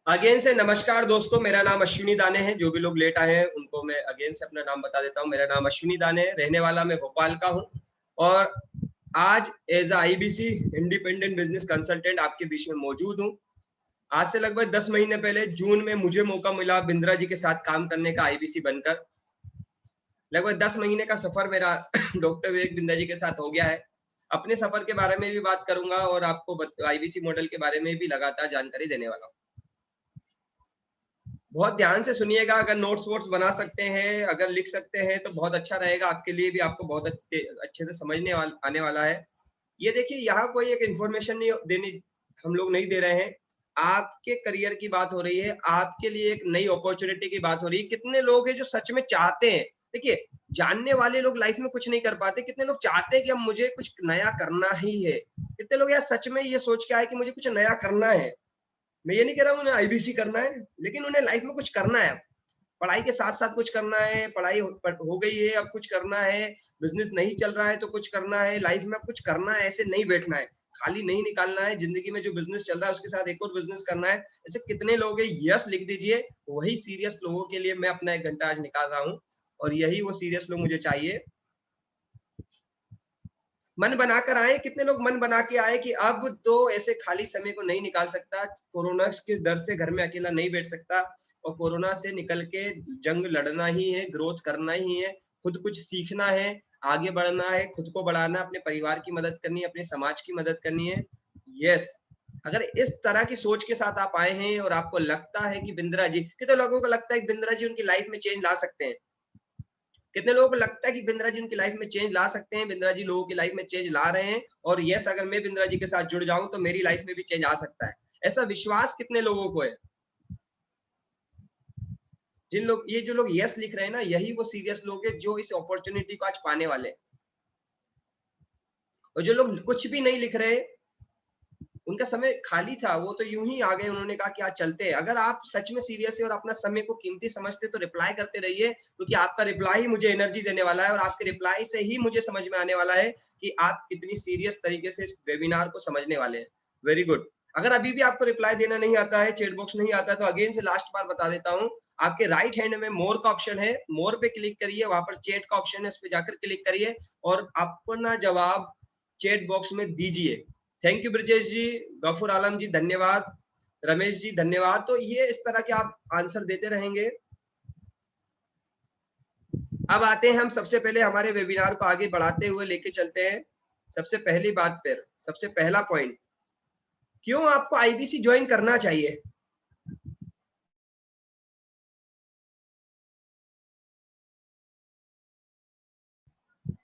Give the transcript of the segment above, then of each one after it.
Again से नमस्कार दोस्तों, मेरा नाम अश्विनी दाने है। जो भी लोग लेट आए हैं उनको मैं अगेन से अपना नाम बता देता हूँ। मेरा नाम अश्विनी दाने है, रहने वाला मैं भोपाल का हूँ और आज as IBC independent business consultant आपके बीच में मौजूद हूँ। आज से लगभग 10 महीने पहले जून में मुझे मौका मिला बिंद्रा जी के साथ काम करने का आईबीसी बनकर। लगभग 10 महीने का सफर मेरा डॉक्टर विवेक बिंद्रा जी के साथ हो गया है। अपने सफर के बारे में भी बात करूंगा और आपको आईबीसी मॉडल के बारे में भी लगातार जानकारी देने वाला हूँ। बहुत ध्यान से सुनिएगा। अगर नोट्स वोट्स बना सकते हैं, अगर लिख सकते हैं तो बहुत अच्छा रहेगा आपके लिए भी। आपको बहुत अच्छे से समझने आने वाला है। ये देखिए, यहाँ कोई एक इन्फॉर्मेशन नहीं देने हम लोग नहीं दे रहे हैं। आपके करियर की बात हो रही है, आपके लिए एक नई अपॉर्चुनिटी की बात हो रही है। कितने लोग हैं जो सच में चाहते हैं, देखिए जानने वाले लोग लाइफ में कुछ नहीं कर पाते। कितने लोग चाहते हैं कि अब मुझे कुछ नया करना ही है। कितने लोग यार सच में ये सोच के आए कि मुझे कुछ नया करना है। मैं ये नहीं कह रहा हूँ उन्हें आईबीसी करना है, लेकिन उन्हें लाइफ में कुछ करना है। पढ़ाई के साथ साथ कुछ करना है। पढ़ाई हो गई है, अब कुछ करना है। बिजनेस नहीं चल रहा है तो कुछ करना है। लाइफ में अब कुछ करना है, ऐसे नहीं बैठना है, खाली नहीं निकालना है। जिंदगी में जो बिजनेस चल रहा है उसके साथ एक और बिजनेस करना है। ऐसे कितने लोग हैं? यस लिख दीजिए। वही सीरियस लोगों के लिए मैं अपना 1 घंटा आज निकाल रहा हूँ और यही वो सीरियस लोग मुझे चाहिए। मन बनाकर आए। कितने लोग मन बना के आए कि अब तो ऐसे खाली समय को नहीं निकाल सकता, कोरोना के डर से घर में अकेला नहीं बैठ सकता और कोरोना से निकल के जंग लड़ना ही है, ग्रोथ करना ही है, खुद कुछ सीखना है, आगे बढ़ना है, खुद को बढ़ाना, अपने परिवार की मदद करनी है, अपने समाज की मदद करनी है। यस, अगर इस तरह की सोच के साथ आप आए हैं और आपको लगता है कि बिंद्रा जी, कितने लोगों को लगता है कि बिंद्रा जी उनकी लाइफ में चेंज ला सकते हैं? कितने लोगों को लगता है कि बिंद्रा जी उनकी लाइफ में चेंज ला सकते हैं? बिंद्रा जी लोगों की लाइफ में चेंज ला रहे हैं और यस, अगर मैं बिंद्रा जी के साथ जुड़ जाऊं तो मेरी लाइफ में भी चेंज आ सकता है। ऐसा विश्वास कितने लोगों को है? जिन लोग, ये जो लोग यस लिख रहे हैं ना, यही वो सीरियस लोग हैं जो इस अपॉर्चुनिटी को आज पाने वाले हैं। और जो लोग कुछ भी नहीं लिख रहे, उनका समय खाली था, वो तो यूं ही आ गए। उन्होंने कहा कि आज चलते हैं। अगर आप सच में सीरियस है और अपना समय को कीमती समझते तो रिप्लाई करते रहिए, क्योंकि आपका रिप्लाई ही मुझे एनर्जी देने वाला है और आपके रिप्लाई से ही मुझे समझ में आने वाला है कि आप कितनी सीरियस तरीके से इस वेबिनार को समझने वाले हैं। Very good. अगर अभी भी आपको रिप्लाई देना नहीं आता है, चैट बॉक्स नहीं आता है, तो अगेन से लास्ट बार बता देता हूँ। आपके राइट हैंड में मोर का ऑप्शन है, मोर पे क्लिक करिए, वहां पर चैट का ऑप्शन है, उस पर जाकर क्लिक करिए और अपना जवाब चैट बॉक्स में दीजिए। थैंक यू ब्रजेश जी, गफूर आलम जी धन्यवाद, रमेश जी धन्यवाद। तो ये इस तरह के आप आंसर देते रहेंगे। अब आते हैं हम सबसे पहले हमारे वेबिनार को आगे बढ़ाते हुए लेके चलते हैं। सबसे पहली बात पर, सबसे पहला पॉइंट, क्यों आपको आईबीसी ज्वाइन करना चाहिए?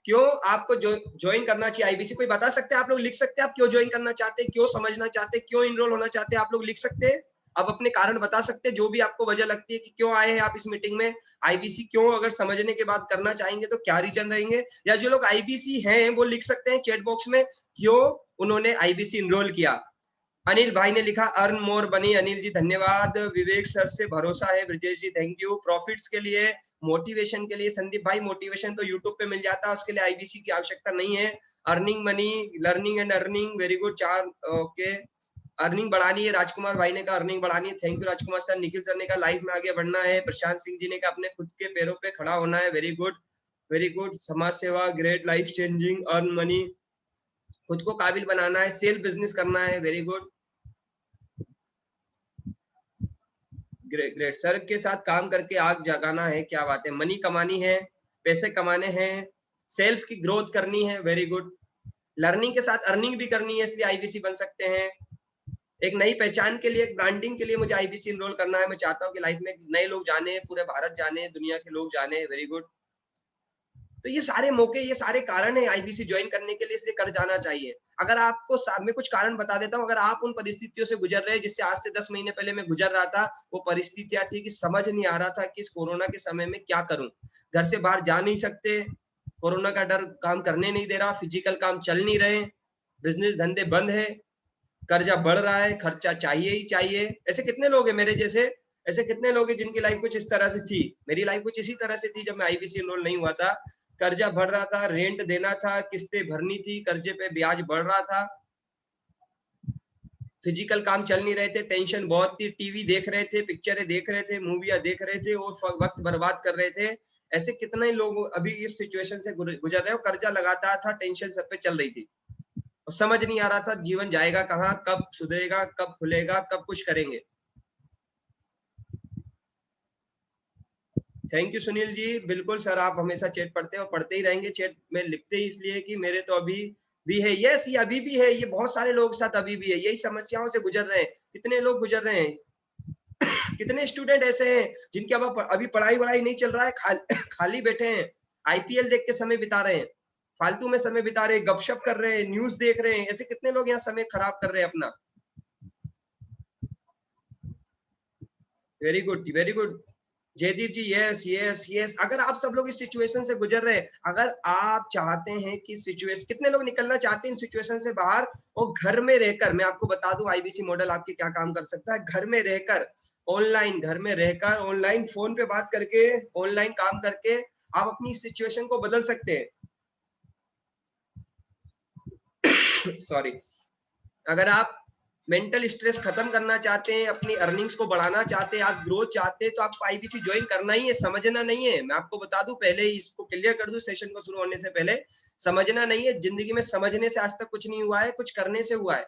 क्यों आपको ज्वाइन करना चाहिए आईबीसी? कोई बता सकते हैं? आप लोग लिख सकते हैं आप क्यों ज्वाइन करना चाहते हैं, क्यों समझना चाहते हैं, क्यों इनरोल होना चाहते हैं? आप लोग लिख सकते हैं। अब अपने कारण बता सकते हैं, जो भी आपको वजह लगती है कि क्यों आए हैं आप इस मीटिंग में। आईबीसी क्यों, अगर समझने के बाद करना चाहेंगे तो क्या रीजन रहेंगे? या जो लोग आईबीसी हैं वो लिख सकते हैं चैट बॉक्स में क्यों उन्होंने आईबीसी इनरोल किया। अनिल भाई ने लिखा अर्न मोर बनी। अनिल जी धन्यवाद। विवेक सर से भरोसा है। ब्रजेश जी थैंक यू। प्रॉफिट्स के लिए, मोटिवेशन के लिए, संदीप भाई मोटिवेशन तो यूट्यूब पे मिल जाता है, उसके लिए आईबीसी की आवश्यकता नहीं है। Earning money, learning and earning, very good. चार ओके, अर्निंग बढ़ानी है। राजकुमार भाई ने कहा अर्निंग बढ़ानी है, thank you Rajkumar sir. Nikhil sir ने कहा लाइफ में आगे बढ़ना है। प्रशांत सिंह जी ने कहा अपने खुद के पैरों पे खड़ा होना है, वेरी गुड, वेरी गुड। समाज सेवा, great, life changing, earn money, खुद को काबिल बनाना है, सेल्फ बिजनेस करना है, very good, great great. Sir के साथ काम करके आग जगाना है, क्या बात है। मनी कमानी है, पैसे कमाने हैं, सेल्फ की ग्रोथ करनी है, वेरी गुड। लर्निंग के साथ अर्निंग भी करनी है, इसलिए आईबीसी बन सकते हैं। एक नई पहचान के लिए, एक ब्रांडिंग के लिए मुझे आईबीसी इनरोल करना है। मैं चाहता हूँ कि लाइफ में नए लोग जाने, पूरे भारत जाने, दुनिया के लोग जाने, वेरी गुड। तो ये सारे मौके, ये सारे कारण है आईबीसी ज्वाइन करने के लिए, इसलिए कर जाना चाहिए। अगर आपको मैं कुछ कारण बता देता हूँ, अगर आप उन परिस्थितियों से गुजर रहे हैं जिससे आज से 10 महीने पहले मैं गुजर रहा था, वो परिस्थितियां थी कि समझ नहीं आ रहा था कि इस कोरोना के समय में क्या करूं। घर से बाहर जा नहीं सकते, कोरोना का डर काम करने नहीं दे रहा, फिजिकल काम चल नहीं रहे, बिजनेस धंधे बंद है, कर्जा बढ़ रहा है, खर्चा चाहिए ही चाहिए। ऐसे कितने लोग हैं मेरे जैसे, ऐसे कितने लोग हैं जिनकी लाइफ कुछ इस तरह से थी। मेरी लाइफ कुछ इसी तरह से थी जब मैं आईबीसी इनरोल नहीं हुआ था। कर्जा बढ़ रहा था, रेंट देना था, किस्तें भरनी थी, कर्जे पे ब्याज बढ़ रहा था, फिजिकल काम चल नहीं रहे थे, टेंशन बहुत थी, टीवी देख रहे थे, पिक्चरें देख रहे थे, मूवियां देख रहे थे और वक्त बर्बाद कर रहे थे। ऐसे कितने लोग अभी इस सिचुएशन से गुजर रहे हो, कर्जा लगाता था, टेंशन सब पे चल रही थी और समझ नहीं आ रहा था जीवन जाएगा कहाँ, कब सुधरेगा, कब खुलेगा, कब कुछ करेंगे। थैंक यू सुनील जी, बिल्कुल सर, आप हमेशा चैट पढ़ते हैं और पढ़ते ही रहेंगे। चैट में लिखते ही इसलिए कि मेरे तो अभी भी है, यस ये अभी भी है, ये बहुत सारे लोगों के साथ अभी भी है, यही समस्याओं से गुजर रहे हैं। कितने लोग गुजर रहे हैं, कितने स्टूडेंट ऐसे हैं जिनके अब अभी पढ़ाई वढ़ाई नहीं चल रहा है, खाली बैठे हैं, आईपीएल देख के समय बिता रहे हैं, फालतू में समय बिता रहे हैं, गपशप कर रहे हैं, न्यूज देख रहे हैं। ऐसे कितने लोग यहाँ समय खराब कर रहे हैं अपना। Very good, very good Jaideep ji, yes yes yes. अगर आप सब लोग इस सिचुएशन से गुजर रहे हैं, अगर आप चाहते हैं कि सिचुएशन, कितने लोग निकलना चाहते हैं इन सिचुएशन से बाहर, और घर में रहकर, मैं आपको बता दूं आईबीसी मॉडल आपके क्या काम कर सकता है। घर में रहकर ऑनलाइन, घर में रहकर ऑनलाइन फोन पे बात करके, ऑनलाइन काम करके आप अपनी सिचुएशन को बदल सकते हैं। सॉरी, अगर आप मेंटल स्ट्रेस खत्म करना चाहते हैं, अपनी अर्निंग्स को बढ़ाना चाहते हैं, आप ग्रोथ चाहते हैं, तो आपको आईबीसी ज्वाइन करना ही है, समझना नहीं है। मैं आपको बता दूं, पहले ही इसको क्लियर कर दूं सेशन को शुरू होने से पहले, समझना नहीं है। जिंदगी में समझने से आज तक कुछ नहीं हुआ है, कुछ करने से हुआ है।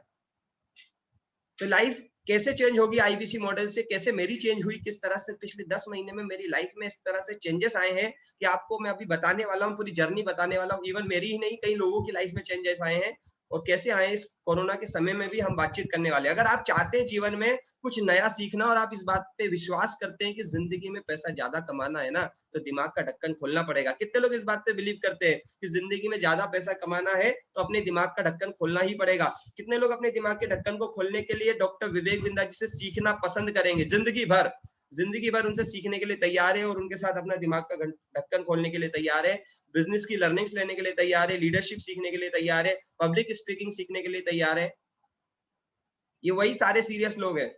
तो लाइफ कैसे चेंज होगी आईबीसी मॉडल से, कैसे मेरी चेंज हुई, किस तरह से पिछले 10 महीने में मेरी लाइफ में इस तरह से चेंजेस आए हैं कि आपको मैं अभी बताने वाला हूँ, पूरी जर्नी बताने वाला हूँ। इवन मेरी ही नहीं, कई लोगों की लाइफ में चेंजेस आए हैं और कैसे आए इस कोरोना के समय में भी हम बातचीत करने वाले हैं। अगर आप चाहते हैं जीवन में कुछ नया सीखना और आप इस बात पे विश्वास करते हैं कि जिंदगी में पैसा ज्यादा कमाना है ना, तो दिमाग का ढक्कन खोलना पड़ेगा। कितने लोग इस बात पे बिलीव करते हैं कि जिंदगी में ज्यादा पैसा कमाना है तो अपने दिमाग का ढक्कन खोलना ही पड़ेगा। कितने लोग अपने दिमाग के ढक्कन को खोलने के लिए डॉक्टर विवेक बिंदा जी से सीखना पसंद करेंगे, जिंदगी भर, जिंदगी भर उनसे सीखने के लिए तैयार है और उनके साथ अपना दिमाग का ढक्कन खोलने के लिए तैयार है, बिजनेस की लर्निंग्स लेने के लिए तैयार है, लीडरशिप सीखने के लिए तैयार है, पब्लिक स्पीकिंग सीखने के लिए तैयार है। ये वही सारे सीरियस लोग हैं।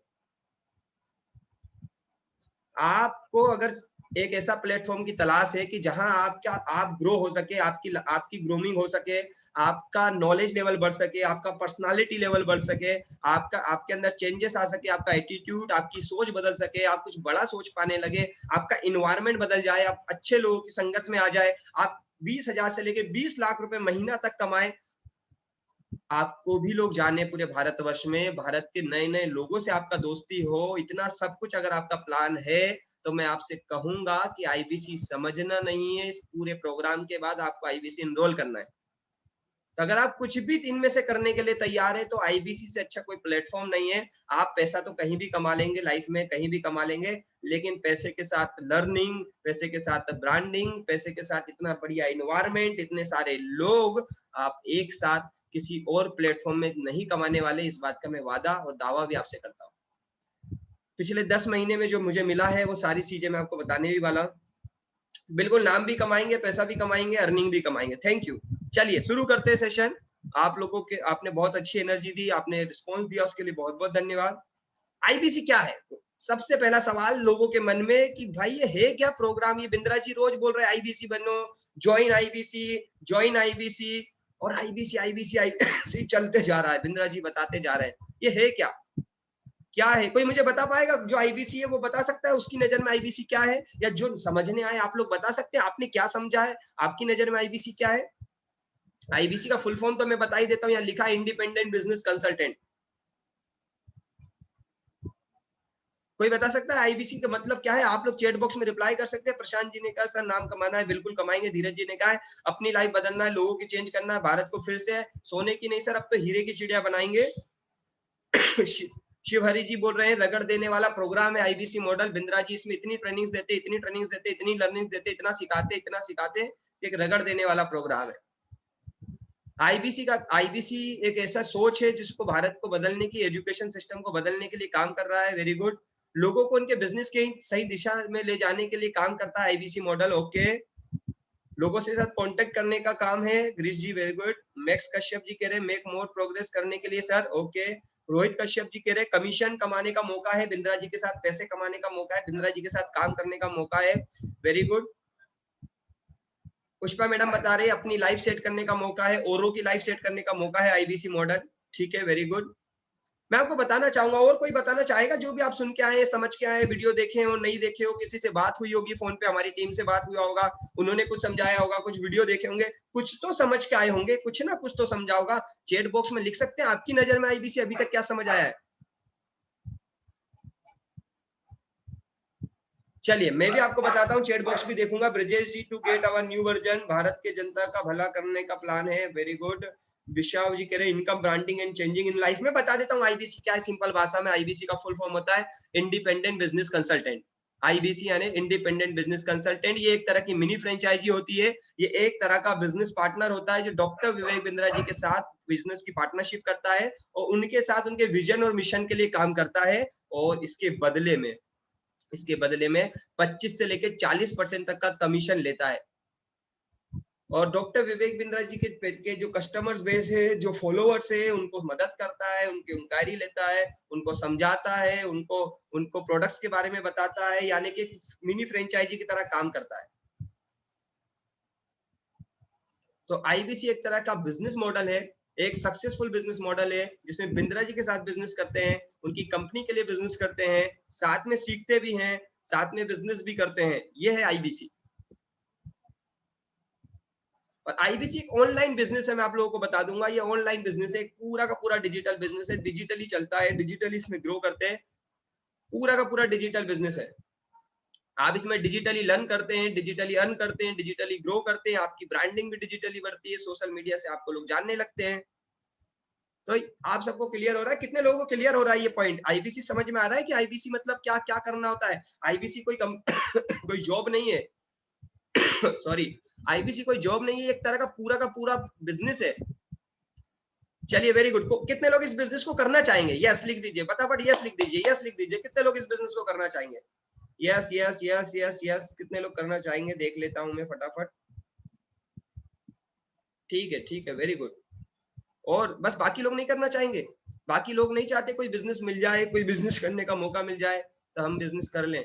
आपको अगर एक ऐसा प्लेटफॉर्म की तलाश है कि जहां आप ग्रो हो सके, आपकी ग्रोमिंग हो सके, आपका नॉलेज लेवल बढ़ सके, आपका पर्सनालिटी लेवल बढ़ सके, आपके अंदर चेंजेस आ सके, आपका एटीट्यूड, आपकी सोच बदल सके, आप कुछ बड़ा सोच पाने लगे, आपका इन्वायरमेंट बदल जाए, आप अच्छे लोगों की संगत में आ जाए, आप 20,000 से लेके 20 लाख रुपए महीना तक कमाए, आपको भी लोग जाने पूरे भारतवर्ष में, भारत के नए नए लोगों से आपका दोस्ती हो, इतना सब कुछ अगर आपका प्लान है, तो मैं आपसे कहूंगा कि आईबीसी समझना नहीं है, इस पूरे प्रोग्राम के बाद आपको आईबीसी इनरोल करना है। तो अगर आप कुछ भी इनमें से करने के लिए तैयार है, तो आईबीसी से अच्छा कोई प्लेटफॉर्म नहीं है। आप पैसा तो कहीं भी कमा लेंगे, लाइफ में कहीं भी कमा लेंगे, लेकिन पैसे के साथ लर्निंग, पैसे के साथ ब्रांडिंग, पैसे के साथ इतना बढ़िया इन्वायरमेंट, इतने सारे लोग आप एक साथ किसी और प्लेटफॉर्म में नहीं कमाने वाले। इस बात का मैं वादा और दावा भी आपसे करता हूँ। पिछले 10 महीने में जो मुझे मिला है वो सारी चीजें मैं आपको बताने भी वाला हूँ। बिल्कुल, नाम भी कमाएंगे, पैसा भी कमाएंगे, अर्निंग भी कमाएंगे। Thank you. चलिए शुरू करते हैं सेशन। आप लोगों के, आपने बहुत अच्छी एनर्जी दी, आपने रिस्पॉन्स दिया, उसके लिए बहुत बहुत धन्यवाद। आईबीसी क्या है? सबसे पहला सवाल लोगों के मन में कि भाई ये है क्या प्रोग्राम? ये बिंद्रा जी रोज बोल रहे हैं आईबीसी बनो, ज्वाइन आईबीसी, ज्वाइन आईबीसी, और आईबीसी आईबीसी आईबीसी चलते जा रहा है, बिंद्रा जी बताते जा रहे हैं। ये है क्या, क्या है? कोई मुझे बता पाएगा? जो आईबीसी है वो बता सकता है उसकी नजर में आईबीसी क्या है? या जो समझने आए आप लोग बता सकते हैं आपने क्या समझा है, आपकी नजर में आईबीसी क्या है? आईबीसी का फुल फॉर्म तो मैं बता ही देता हूँ, यहाँ लिखा है इंडिपेंडेंट बिजनेस कंसल्टेंट। कोई बता सकता है आईबीसी का मतलब क्या है? आप लोग चैट बॉक्स में रिप्लाई कर सकते हैं। प्रशांत जी ने कहा सर नाम कमाना है, बिल्कुल कमाएंगे। धीरज जी ने कहा है अपनी लाइफ बदलना है, लोगों की चेंज करना है, भारत को फिर से सोने की नहीं सर, अब तो हीरे की चिड़िया बनाएंगे। शिव हरि जी बोल रहे हैं रगड़ देने वाला प्रोग्राम है आईबीसी मॉडल। बिंद्रा जी इसमें इतनी ट्रेनिंग्स देते, इतनी ट्रेनिंग्स देते, इतनी लर्निंग्स देते, इतना सिखाते, इतना सिखाते, एक रगड़ देने वाला प्रोग्राम है। आईबीसी एक ऐसा सोच है जिसको भारत को बदलने की, एजुकेशन सिस्टम को बदलने के लिए काम कर रहा है। Very good. लोगों को उनके बिजनेस के सही दिशा में ले जाने के लिए काम करता है आईबीसी मॉडल। ओके, लोगों से साथ कांटेक्ट करने का काम है। ग्रीश जी very good. Max Kashyap ji कह रहे हैं मेक मोर प्रोग्रेस करने के लिए सर। ओके। रोहित कश्यप जी कह रहे हैं कमीशन कमाने का मौका है, बिंद्रा जी के साथ पैसे कमाने का मौका है, बिंद्रा जी के साथ काम करने का मौका है। Very good. पुष्पा मैडम बता रहे हैं अपनी लाइफ सेट करने का मौका है, औरों की लाइफ सेट करने का मौका है आईबीसी मॉडल। ठीक है, वेरी गुड। मैं आपको बताना चाहूंगा, और कोई बताना चाहेगा जो भी आप सुन के आए, समझ के आए, वीडियो देखे हो नहीं देखे हो, किसी से बात हुई होगी फोन पे, हमारी टीम से बात हुआ होगा, उन्होंने कुछ समझाया होगा, कुछ वीडियो देखे होंगे, कुछ तो समझ के आए होंगे, कुछ ना कुछ तो समझा होगा। चैट बॉक्स में लिख सकते हैं आपकी नजर में आईबीसी अभी तक क्या समझ आया है। चलिए मैं भी आपको बताता हूँ, चैट बॉक्स भी देखूंगा। Brajesh ji, to get our new version, Bharat के जनता का भला करने का प्लान है, वेरी गुड। विशाल जी कह रहे हैं income branding and changing in life. में बता देता हूँ आईबीसी क्या है सिंपल भाषा में। आईबीसी का फुल फॉर्म होता है इंडिपेंडेंट बिजनेस कंसल्टेंट। आईबीसी यानी इंडिपेंडेंट बिजनेस कंसल्टेंट। ये एक तरह की मिनी फ्रेंचाइजी होती है। ये एक तरह का बिजनेस पार्टनर होता है जो डॉक्टर विवेक बिंद्रा जी के साथ बिजनेस की पार्टनरशिप करता है और उनके साथ उनके विजन और मिशन के लिए काम करता है। और इसके बदले में 25 से लेकर 40% तक का कमीशन लेता है। और डॉक्टर विवेक बिंद्रा जी के जो कस्टमर्स बेस है, जो फॉलोअर्स है, उनको मदद करता है, उनकी इंक्वायरी लेता है, उनको समझाता है, उनको प्रोडक्ट्स के बारे में बताता है, यानी कि मिनी फ्रेंचाइजी की तरह काम करता है। तो आईबीसी एक तरह का बिजनेस मॉडल है, एक सक्सेसफुल बिजनेस मॉडल है, जिसमें बिंद्रा जी के साथ बिजनेस करते हैं, उनकी कंपनी के लिए बिजनेस करते हैं, साथ में सीखते भी हैं, साथ में बिजनेस भी करते हैं। ये है आईबीसी। और आईबीसी एक ऑनलाइन बिजनेस है, मैं आप लोगों को बता दूंगा। ये ऑनलाइन बिजनेस है, पूरा का पूरा डिजिटल बिजनेस है, डिजिटली चलता है, डिजिटली इसमें ग्रो करते हैं, पूरा का पूरा डिजिटल बिजनेस है। आप इसमें डिजिटली लर्न करते हैं, डिजिटली अर्न करते हैं, डिजिटली ग्रो करते हैं, आपकी ब्रांडिंग भी डिजिटली बढ़ती है, सोशल मीडिया से आपको लोग जानने लगते हैं। तो आप सबको क्लियर हो रहा है? कितने लोगों को क्लियर हो रहा है ये पॉइंट? आईबीसी समझ में आ रहा है कि आईबीसी मतलब क्या क्या करना होता है? आईबीसी कोई कोई जॉब नहीं है सॉरी, आईबीसी कोई जॉब नहीं है, एक तरह का पूरा बिजनेस है। चलिए वेरी गुड। कितने लोग इस बिजनेस को करना चाहेंगे? यस लिख दीजिए फटाफट, यस लिख दीजिए, यस लिख दीजिए। कितने लोग इस बिजनेस को करना चाहेंगे? Yes yes yes yes yes. कितने लोग करना चाहेंगे देख लेता हूं मैं फटाफट। ठीक है वेरी गुड। और बस बाकी लोग नहीं करना चाहेंगे? बाकी लोग नहीं चाहते कोई बिजनेस मिल जाए, कोई बिजनेस करने का मौका मिल जाए तो हम बिजनेस कर लें?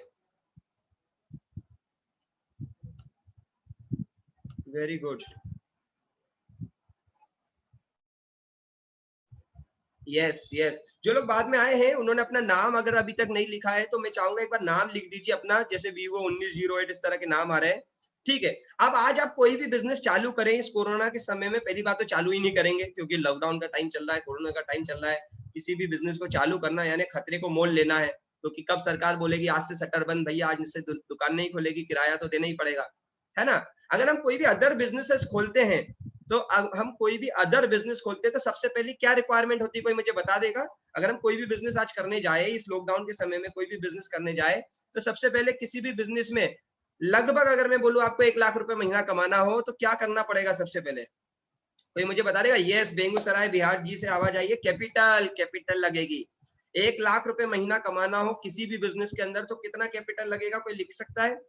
Very good. Yes yes. जो लोग बाद में आए हैं उन्होंने अपना नाम अगर अभी तक नहीं लिखा है तो मैं चाहूंगा एक बार नाम लिख दीजिए अपना, जैसे Vivo 1908 इस तरह के नाम आ रहे हैं। ठीक है। अब आज आप कोई भी बिजनेस चालू करें इस कोरोना के समय में, पहली बात तो चालू ही नहीं करेंगे क्योंकि लॉकडाउन का टाइम चल रहा है, कोरोना का टाइम चल रहा है। किसी भी बिजनेस को चालू करना यानी खतरे को मोल लेना है, क्योंकि कब सरकार बोलेगी आज से शटर बंद भैया, आज से दुकान नहीं खोलेगी, किराया तो देना ही पड़ेगा, है ना। अगर हम कोई भी अदर बिजनेसेस खोलते हैं तो हम कोई भी अदर बिजनेस खोलते हैं तो सबसे पहले क्या रिक्वायरमेंट होती है, कोई मुझे बता देगा? अगर हम कोई भी बिजनेस आज करने जाए, इस लॉकडाउन के समय में कोई भी बिजनेस करने जाए, तो सबसे पहले किसी भी बिजनेस में लगभग अगर मैं बोलूं आपको 1 लाख रुपए महीना कमाना हो तो क्या करना पड़ेगा सबसे पहले? कोई मुझे बता देगा? यस, बेगूसराय बिहार जी से आवाज आई है। कैपिटल, कैपिटल लगेगी। 1 लाख रुपए महीना कमाना हो किसी भी बिजनेस के अंदर तो कितना कैपिटल लगेगा, कोई लिख सकता है?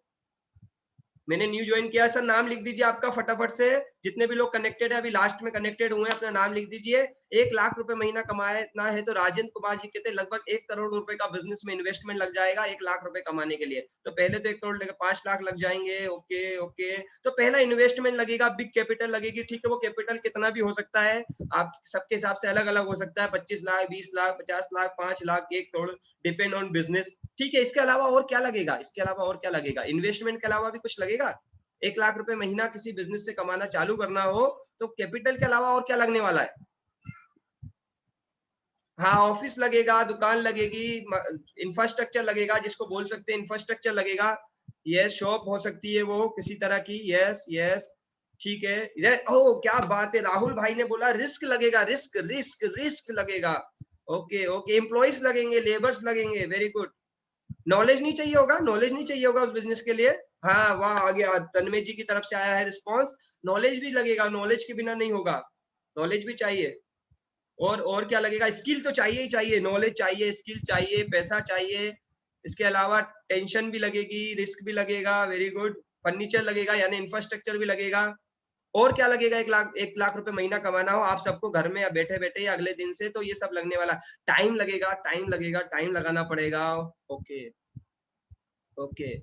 मैंने न्यू ज्वाइन किया सर, नाम लिख दीजिए आपका फटाफट से। जितने भी लोग कनेक्टेड है, अभी लास्ट में कनेक्टेड हुए हैं, अपना नाम लिख दीजिए। 1 लाख रुपए महीना कमाना है तो राजेंद्र कुमार जी कहते लगभग 1 करोड़ रुपए का बिजनेस में इन्वेस्टमेंट लग जाएगा 1 लाख रुपए कमाने के लिए। तो पहले तो 1 करोड़ लेकर 5 लाख लग जाएंगे। Okay okay. तो पहला इन्वेस्टमेंट लगेगा, बिग कैपिटल लगेगी। ठीक है, वो कैपिटल कितना भी हो सकता है, आप सबके हिसाब से अलग अलग हो सकता है। 25 lakh, 20 lakh, 50 lakh, 5 lakh, 1 crore, depend on business. ठीक है, इसके अलावा और क्या लगेगा? इसके अलावा और क्या लगेगा? इन्वेस्टमेंट के अलावा भी कुछ लगेगा? 1 लाख रुपए महीना किसी बिजनेस से कमाना चालू करना हो तो कैपिटल के अलावा और क्या लगने वाला है? हाँ, ऑफिस लगेगा, दुकान लगेगी, इंफ्रास्ट्रक्चर लगेगा, जिसको बोल सकते हैं इंफ्रास्ट्रक्चर लगेगा। यस, शॉप हो सकती है वो किसी तरह की। Yes yes. ठीक है। ओ क्या बात है, राहुल भाई ने बोला रिस्क लगेगा, रिस्क रिस्क रिस्क लगेगा। Okay okay. एम्प्लॉइज लगेंगे, लेबर्स लगेंगे, वेरी गुड। नॉलेज नहीं चाहिए होगा, नॉलेज नहीं चाहिए होगा उस बिजनेस के लिए। हाँ वाह, आ गया, तन्मय जी की तरफ से आया है रिस्पॉन्स। नॉलेज भी लगेगा, नॉलेज के बिना नहीं होगा, नॉलेज भी चाहिए। और क्या लगेगा? स्किल तो चाहिए ही चाहिए, नॉलेज चाहिए, स्किल चाहिए, पैसा चाहिए। इसके अलावा टेंशन भी लगेगी, रिस्क भी लगेगा, वेरी गुड। फर्नीचर लगेगा यानी इंफ्रास्ट्रक्चर भी लगेगा। और क्या लगेगा? 1 लाख रुपए महीना कमाना हो आप सबको घर में या बैठे बैठे या अगले दिन से, तो ये सब लगने वाला। टाइम लगेगा, टाइम लगेगा, टाइम लगाना पड़ेगा। Okay okay.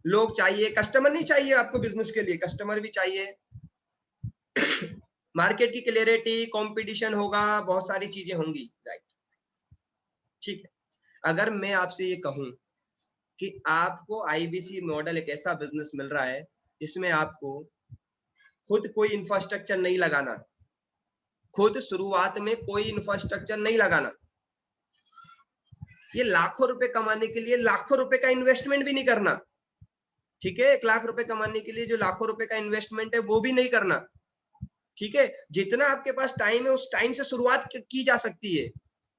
लोग चाहिए, कस्टमर नहीं चाहिए आपको बिजनेस के लिए? कस्टमर भी चाहिए। मार्केट की क्लियरिटी, कंपटीशन होगा, बहुत सारी चीजें होंगी, राइट। ठीक है, अगर मैं आपसे ये कहूं कि आपको आईबीसी मॉडल एक ऐसा बिजनेस मिल रहा है जिसमें आपको खुद कोई इंफ्रास्ट्रक्चर नहीं लगाना, खुद शुरुआत में कोई इंफ्रास्ट्रक्चर नहीं लगाना, ये लाखों रुपए कमाने के लिए लाखों रुपए का इन्वेस्टमेंट भी नहीं करना, ठीक है, 1 लाख रुपए कमाने के लिए जो लाखों रुपए का इन्वेस्टमेंट है वो भी नहीं करना, ठीक है। जितना आपके पास टाइम है उस टाइम से शुरुआत की जा सकती है,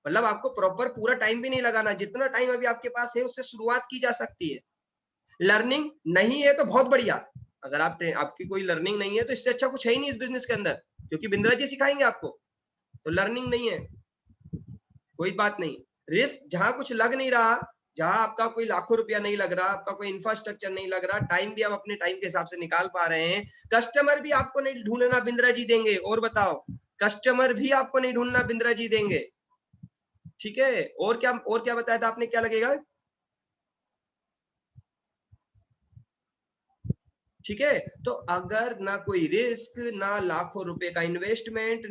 मतलब आपको प्रॉपर पूरा टाइम भी नहीं लगाना, जितना टाइम अभी आपके पास है उससे शुरुआत की जा सकती है। लर्निंग नहीं है तो बहुत बढ़िया, अगर आपकी कोई लर्निंग नहीं है तो इससे अच्छा कुछ है ही नहीं इस बिजनेस के अंदर, क्योंकि बिंद्रा जी सिखाएंगे आपको। तो लर्निंग नहीं है कोई बात नहीं, रिस्क जहां कुछ लग नहीं रहा, जहां आपका कोई लाखों रुपया नहीं लग रहा, आपका कोई इंफ्रास्ट्रक्चर नहीं लग रहा, टाइम भी आप अपने टाइम के हिसाब से निकाल पा रहे हैं, कस्टमर भी आपको नहीं ढूंढना बिंद्रा जी देंगे। और बताओ, कस्टमर भी आपको नहीं ढूंढना बिंद्रा जी देंगे, ठीक है। और क्या बताया था आपने, क्या लगेगा, ठीक है। तो अगर ना कोई रिस्क, ना लाखों रुपए का इन्वेस्टमेंट,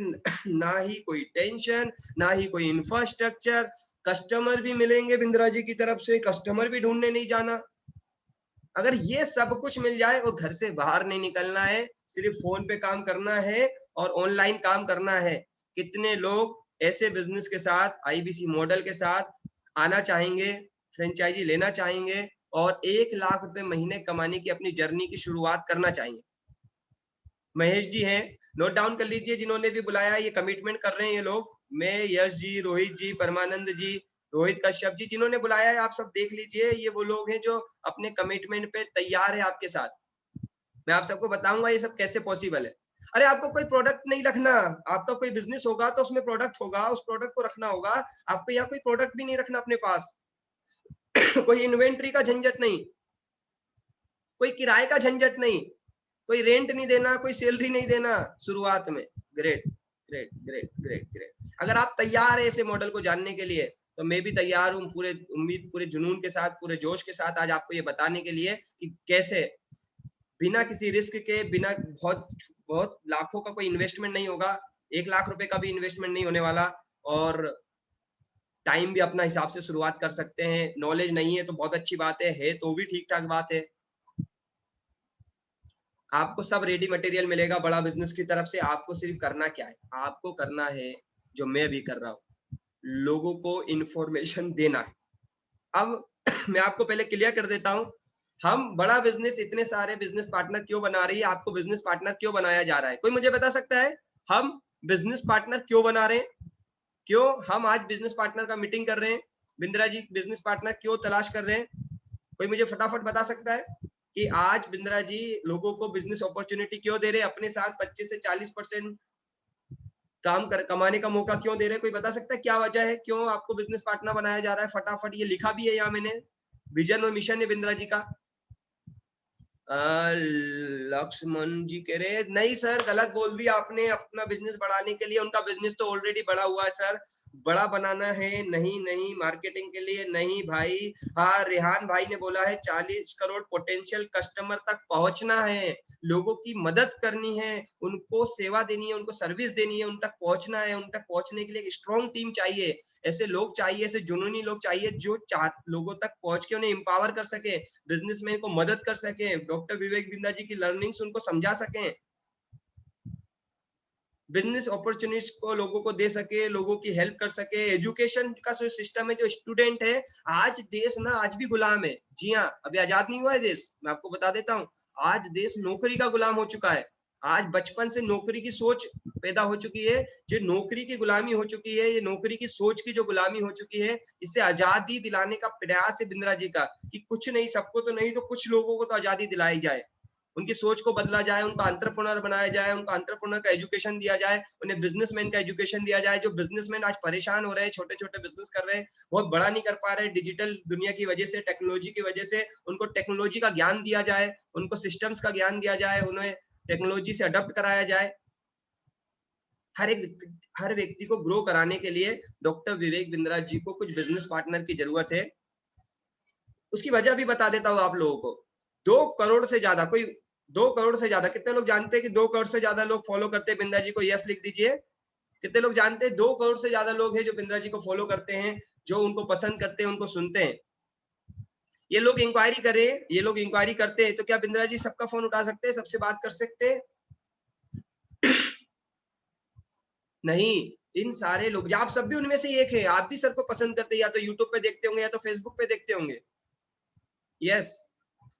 ना ही कोई टेंशन, ना ही कोई इंफ्रास्ट्रक्चर, कस्टमर भी मिलेंगे बिंद्रा जी की तरफ से, कस्टमर भी ढूंढने नहीं जाना, अगर ये सब कुछ मिल जाए और घर से बाहर नहीं निकलना है, सिर्फ फोन पे काम करना है और ऑनलाइन काम करना है, कितने लोग ऐसे बिजनेस के साथ, आईबीसी मॉडल के साथ आना चाहेंगे, फ्रेंचाइजी लेना चाहेंगे और 1 लाख रुपए महीने कमाने की अपनी जर्नी की शुरुआत करना चाहिए। महेश जी हैं, नोट डाउन कर लीजिए, जिन्होंने भी बुलाया, ये कमिटमेंट कर रहे हैं ये लोग, मैं, यश जी, रोहित जी, परमानंद जी, रोहित कश्यप जी, जिन्होंने बुलाया है, आप सब देख लीजिए, ये वो लोग हैं जो अपने कमिटमेंट पे तैयार है आपके साथ। मैं आप सबको बताऊंगा ये सब कैसे पॉसिबल है। अरे आपको कोई प्रोडक्ट नहीं रखना, आपका कोई बिजनेस होगा तो उसमें प्रोडक्ट होगा, उस प्रोडक्ट को रखना होगा, आपको यहाँ कोई प्रोडक्ट भी नहीं रखना अपने पास। कोई इन्वेंट्री का झंझट नहीं, कोई किराए का झंझट नहीं, कोई रेंट नहीं देना, कोई सैलरी नहीं देना शुरुआत में। Great great great great great, अगर आप तैयार है ऐसे मॉडल को जानने के लिए तो मैं भी तैयार हूँ, पूरे उम्मीद, पूरे जुनून के साथ, पूरे जोश के साथ आज आपको ये बताने के लिए कि कैसे बिना किसी रिस्क के, बिना बहुत बहुत लाखों का कोई इन्वेस्टमेंट नहीं होगा, 1 लाख रुपए का भी इन्वेस्टमेंट नहीं होने वाला, और टाइम भी अपना हिसाब से शुरुआत कर सकते हैं। नॉलेज नहीं है तो बहुत अच्छी बात है तो भी ठीक ठाक बात है। आपको सब रेडी मटेरियल मिलेगा बड़ा बिजनेस की तरफ से, आपको सिर्फ करना क्या है, आपको करना है जो मैं भी कर रहा हूँ, लोगों को इंफॉर्मेशन देना है। अब मैं आपको पहले क्लियर कर देता हूँ, हम बड़ा बिजनेस, इतने सारे बिजनेस पार्टनर क्यों बना रही है, आपको बिजनेस पार्टनर क्यों बनाया जा रहा है, कोई मुझे बता सकता है, हम बिजनेस पार्टनर क्यों बना रहे हैं, क्यों हम आज बिजनेस पार्टनर का मीटिंग कर रहे हैं, बिंद्रा जी बिजनेस पार्टनर क्यों तलाश कर रहे हैं, कोई मुझे फटाफट बता सकता है कि आज बिंद्रा जी लोगों को बिजनेस अपॉर्चुनिटी क्यों दे रहे हैं, अपने साथ 25 से 40% कमाने का मौका क्यों दे रहे हैं, कोई बता सकता है क्या वजह है, क्यों आपको बिजनेस पार्टनर बनाया जा रहा है, फटाफट, ये लिखा भी है यहाँ मैंने, विजन और मिशन है बिंद्रा जी का। लक्ष्मण जी कह रहे नहीं सर, गलत बोल दिया आपने, अपना बिजनेस बढ़ाने के लिए, उनका बिजनेस तो ऑलरेडी बड़ा हुआ है सर, बड़ा बनाना है, नहीं नहीं, मार्केटिंग के लिए नहीं भाई। हाँ, रेहान भाई ने बोला है 40 करोड़ पोटेंशियल कस्टमर तक पहुंचना है, लोगों की मदद करनी है, उनको सेवा देनी है, उनको सर्विस देनी है, उन तक पहुंचना है, उन तक पहुंचने के लिए एक स्ट्रॉन्ग टीम चाहिए, ऐसे लोग चाहिए, ऐसे जुनूनी लोग चाहिए जो लोगों तक पहुंच के उन्हें एम्पावर कर सके, बिजनेसमैन को मदद कर सके, डॉक्टर विवेक बिंदा जी की लर्निंग्स उनको समझा सके, बिजनेस अपॉर्चुनिटीज को लोगों को दे सके, लोगों की हेल्प कर सके, एजुकेशन का जो सिस्टम है, जो स्टूडेंट है, आज देश ना आज भी गुलाम है, जी हाँ, अभी आजाद नहीं हुआ है देश, मैं आपको बता देता हूँ, आज देश नौकरी का गुलाम हो चुका है, आज बचपन से नौकरी की सोच पैदा हो चुकी है, जो नौकरी की गुलामी हो चुकी है, ये नौकरी की सोच की जो गुलामी हो चुकी है, इससे आजादी दिलाने का प्रयास है बिंद्रा जी का, कि कुछ नहीं, सबको तो नहीं, तो कुछ लोगों को तो आजादी दिलाई जाए, उनकी सोच को बदला जाए, उनका एंटरप्रेन्योर बनाया जाए, उनका एंटरप्रेन्योर का एजुकेशन दिया जाए, उन्हें बिजनेसमैन का एजुकेशन दिया जाए, जो बिजनेसमैन आज परेशान हो रहे हैं, छोटे छोटे बिजनेस कर रहे हैं, बहुत बड़ा नहीं कर पा रहे, डिजिटल दुनिया की वजह से, टेक्नोलॉजी की वजह से, उनको टेक्नोलॉजी का ज्ञान दिया जाए, उनको सिस्टम्स का ज्ञान दिया जाए, उन्हें टेक्नोलॉजी से अडॉप्ट कराया जाए। हर व्यक्ति को ग्रो कराने के लिए डॉक्टर विवेक बिंद्रा जी को कुछ बिजनेस पार्टनर की जरूरत है। उसकी वजह भी बता देता हूँ आप लोगों को, 2 करोड़ से ज्यादा, कोई 2 करोड़ से ज्यादा। कितने लोग जानते हैं कि 2 करोड़ से ज्यादा लोग फॉलो करते हैं बिंद्रा जी को? यस लिख दीजिए। कितने लोग जानते हैं 2 करोड़ से ज्यादा लोग हैं जो बिंद्रा जी को फॉलो करते हैं, जो उनको पसंद करते हैं, उनको सुनते हैं। ये लोग इंक्वायरी करें, ये लोग इंक्वायरी करते हैं, तो क्या बिंद्रा जी सबका फोन उठा सकते हैं, सबसे बात कर सकते हैं? नहीं, इन सारे लोग, आप सब भी उनमें से एक है, आप भी सर को पसंद करते हैं, या तो यूट्यूब पे देखते होंगे या तो फेसबुक पे देखते होंगे। यस,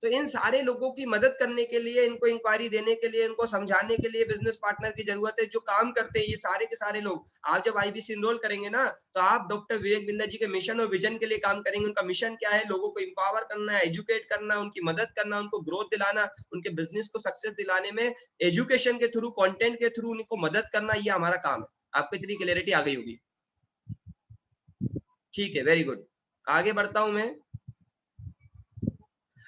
तो इन सारे लोगों की मदद करने के लिए, इनको इंक्वायरी देने के लिए, इनको समझाने के लिए बिजनेस पार्टनर की जरूरत है जो काम करते हैं। ये सारे के सारे लोग आप जब आईबीसी इनरोल करेंगे ना, तो आप डॉक्टर विवेक बिंद्रा जी के मिशन और विजन के लिए काम करेंगे। उनका मिशन क्या है? लोगों को इंपावर करना है, एजुकेट करना, उनकी मदद करना, उनको ग्रोथ दिलाना, उनके बिजनेस को सक्सेस दिलाने में एजुकेशन के थ्रू, कंटेंट के थ्रू उनको मदद करना, ये हमारा काम है। आपको इतनी क्लैरिटी आ गई होगी? ठीक है, वेरी गुड। आगे बढ़ता हूं मैं।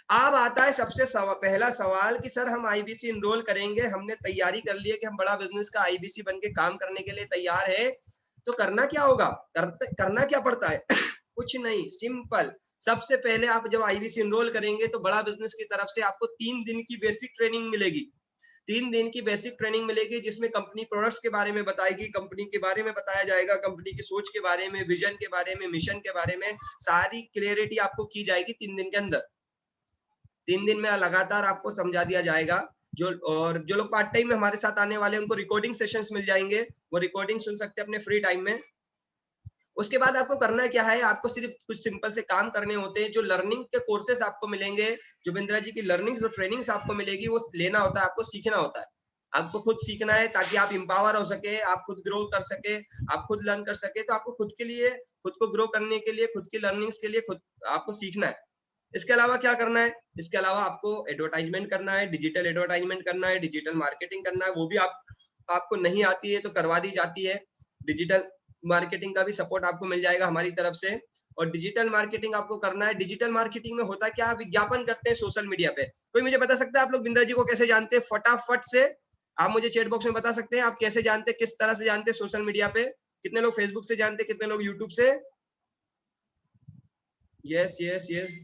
अब आता है सबसे पहला सवाल कि सर हम आईबीसी इनरोल करेंगे, हमने तैयारी कर ली है कि हम बड़ा बिजनेस का आईबीसी बन के काम करने के लिए तैयार है, तो करना क्या होगा? करना क्या पड़ता है? कुछ नहीं, सिंपल। सबसे पहले आप जब आईबीसी इनरोल करेंगे तो बड़ा बिजनेस की तरफ से आपको 3 दिन की बेसिक ट्रेनिंग मिलेगी। 3 दिन की बेसिक ट्रेनिंग मिलेगी जिसमें कंपनी प्रोडक्ट्स के बारे में बताएगी, कंपनी के बारे में बताया जाएगा, कंपनी की सोच के बारे में, विजन के बारे में, मिशन के बारे में सारी क्लियरिटी आपको की जाएगी 3 दिन के अंदर। 3 दिन में लगातार आपको समझा दिया जाएगा। और जो लोग पार्ट टाइम में हमारे साथ आने वाले हैं उनको रिकॉर्डिंग सेशंस मिल जाएंगे, वो रिकॉर्डिंग सुन सकते हैं अपने फ्री टाइम में। उसके बाद आपको करना क्या है? आपको सिर्फ कुछ सिंपल से काम करने होते हैं। जो लर्निंग के कोर्सेस आपको मिलेंगे, जो बिंद्रा जी की लर्निंग्स, जो ट्रेनिंग्स आपको मिलेगी, वो लेना होता है, आपको सीखना होता है। आपको खुद सीखना है ताकि आप इंपावर हो सके, आप खुद ग्रो कर सके, आप खुद लर्न कर सके। तो आपको खुद के लिए, खुद को ग्रो करने के लिए, खुद की लर्निंग्स के लिए खुद आपको सीखना है। इसके अलावा क्या करना है? इसके अलावा आपको एडवर्टाइजमेंट करना है, डिजिटल एडवर्टाइजमेंट करना है, डिजिटल मार्केटिंग करना है। वो भी आपको नहीं आती है तो करवा दी जाती है। डिजिटल मार्केटिंग का भी सपोर्ट आपको मिल जाएगा हमारी तरफ से। और डिजिटल मार्केटिंग आपको करना है। डिजिटल मार्केटिंग में होता क्या? विज्ञापन करते हैं सोशल मीडिया पे। कोई मुझे बता सकता है आप लोग बिंद्रा जी को कैसे जानते हैं? फटाफट से आप मुझे चैट बॉक्स में बता सकते हैं, आप कैसे जानते हैं, किस तरह से जानते हैं सोशल मीडिया पे? कितने लोग फेसबुक से जानते हैं, कितने लोग यूट्यूब से? Yes yes yes.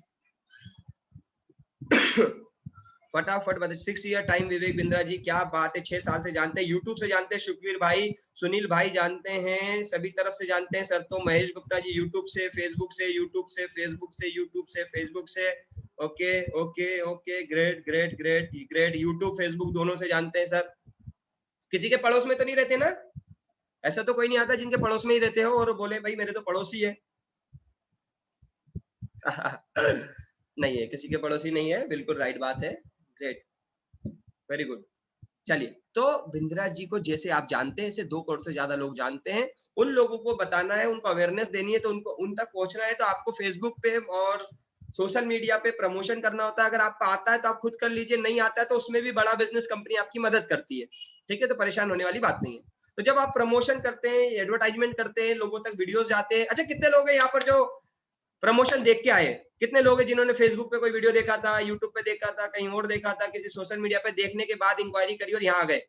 फटाफट बता। 6 ईयर टाइम विवेक बिंद्रा जी, क्या बात है, 6 साल से जानते हैं। यूट्यूब से जानते हैं सुखवीर भाई, सुनील भाई जानते हैं, सभी तरफ से जानते हैं सर। तो महेश गुप्ता जी यूट्यूब से, फेसबुक से, यूट्यूब से, फेसबुक से, यूट्यूब से, फेसबुक से। Okay okay okay, great great great great. YouTube Facebook दोनों से जानते हैं सर। किसी के पड़ोस में तो नहीं रहते ना? ऐसा तो कोई नहीं आता जिनके पड़ोस में ही रहते हो और बोले भाई मेरे तो पड़ोसी है। नहीं है, किसी के पड़ोसी नहीं है, बिल्कुल राइट बात है। Great, very good. चलिए, तो बिंद्रा जी को जैसे आप जानते हैं, इसे 2 करोड़ से ज्यादा लोग जानते हैं। उन लोगों को बताना है, उनको अवेयरनेस देनी है, तो उनको उन तक पहुंचना है। तो आपको फेसबुक पे और सोशल मीडिया पे प्रमोशन करना होता है। अगर आपको आता है तो आप खुद कर लीजिए, नहीं आता है तो उसमें भी बड़ा बिजनेस कंपनी आपकी मदद करती है। ठीक है, तो परेशान होने वाली बात नहीं है। तो जब आप प्रमोशन करते हैं, एडवर्टाइजमेंट करते हैं, लोगों तक वीडियोस जाते हैं। अच्छा, कितने लोग हैं यहाँ पर जो प्रमोशन देख के आए? कितने लोग हैं जिन्होंने फेसबुक पे कोई वीडियो देखा था, यूट्यूब पे देखा था, कहीं और देखा था, किसी सोशल मीडिया पे देखने के बाद इंक्वायरी करी और यहाँ आ गए?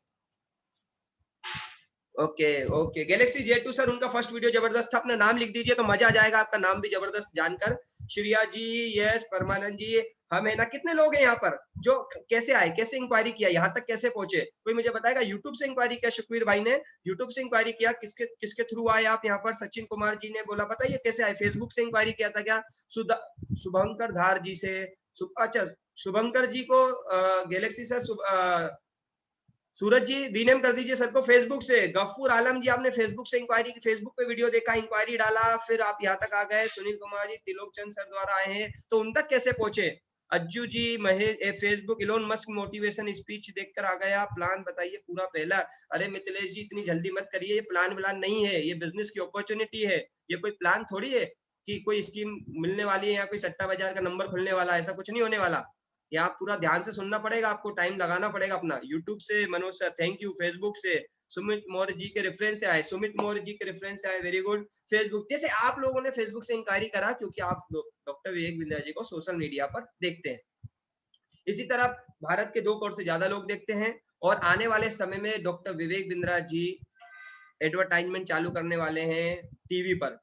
Okay okay. Galaxy J2 sir, उनका फर्स्ट वीडियो जबरदस्त था। अपना नाम लिख दीजिए तो मजा आ जाएगा, आपका नाम भी जबरदस्त जानकर। श्रिया जी, यस। परमानंद जी, हम है ना। कितने लोग हैं यहाँ पर जो कैसे आए, कैसे इंक्वायरी किया, यहाँ तक कैसे पहुंचे? कोई मुझे बताएगा? यूट्यूब से इंक्वायरी किया सुखवीर भाई ने, यूट्यूब से इंक्वायरी किया। किसके किसके थ्रू आए आप यहाँ पर? सचिन कुमार जी ने बोला, बताइए कैसे आए? फेसबुक से इंक्वायरी किया था क्या? शुभंकर धार जी से। अच्छा, शुभंकर जी को गैलेक्सी सर, सूरज जी रीनेम कर दीजिए सर को फेसबुक से। गफूर आलम जी, आपने फेसबुक से इंक्वायरी की, फेसबुक पे वीडियो देखा, इंक्वायरी डाला, फिर आप यहाँ तक आ गए। सुनील कुमार जी, तिलोक चंद सर द्वारा आए हैं, तो उन तक कैसे पहुंचे? Ajju ji, Mahesh, Facebook Elon Musk motivation speech देखकर आ गया। प्लान बताइए पूरा पहला। अरे मिथिलेश जी, इतनी जल्दी मत करिए, ये प्लान व्लान नहीं है, ये बिजनेस की अपॉर्चुनिटी है। ये कोई प्लान थोड़ी है कि कोई स्कीम मिलने वाली है या कोई सट्टा बाजार का नंबर खुलने वाला है। ऐसा कुछ नहीं होने वाला। ये आप पूरा ध्यान से सुनना पड़ेगा, आपको टाइम लगाना पड़ेगा अपना। यूट्यूब से Manoj sir, thank you. Facebook से सुमित मौर्य जी के रेफरेंस से आए, सुमित मौर्य जी के रेफरेंस से आए, वेरी गुड। फेसबुक, जैसे आप लोगों ने फेसबुक से इंक्वायरी करा क्योंकि आप डॉक्टर विवेक बिंद्रा जी को सोशल मीडिया पर देखते हैं। इसी तरह भारत के 2 करोड़ से ज्यादा लोग देखते हैं। और आने वाले समय में डॉक्टर विवेक बिंद्रा जी एडवर्टाइजमेंट चालू करने वाले हैं टीवी पर।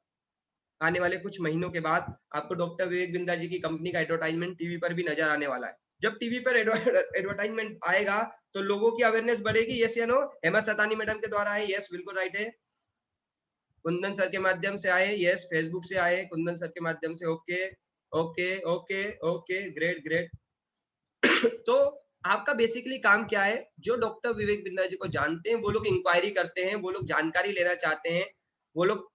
आने वाले कुछ महीनों के बाद आपको डॉक्टर विवेक बिंद्रा जी की कंपनी का एडवर्टाइजमेंट टीवी पर भी नजर आने वाला है। जब टीवी पर एडवर्टाइजमेंट आएगा तो लोगों की अवेयरनेस बढ़ेगी। यस या नो? हेमा सतानी मैडम के द्वारा है, यस बिल्कुल राइट है। कुंदन सर के माध्यम से आए, यस फेसबुक से आए कुंदन सर के माध्यम से, okay okay okay okay, great great. तो आपका बेसिकली काम क्या है? जो डॉक्टर विवेक बिंद्रा जी को जानते हैं वो लोग इंक्वायरी करते हैं, वो लोग जानकारी लेना चाहते हैं, वो लोग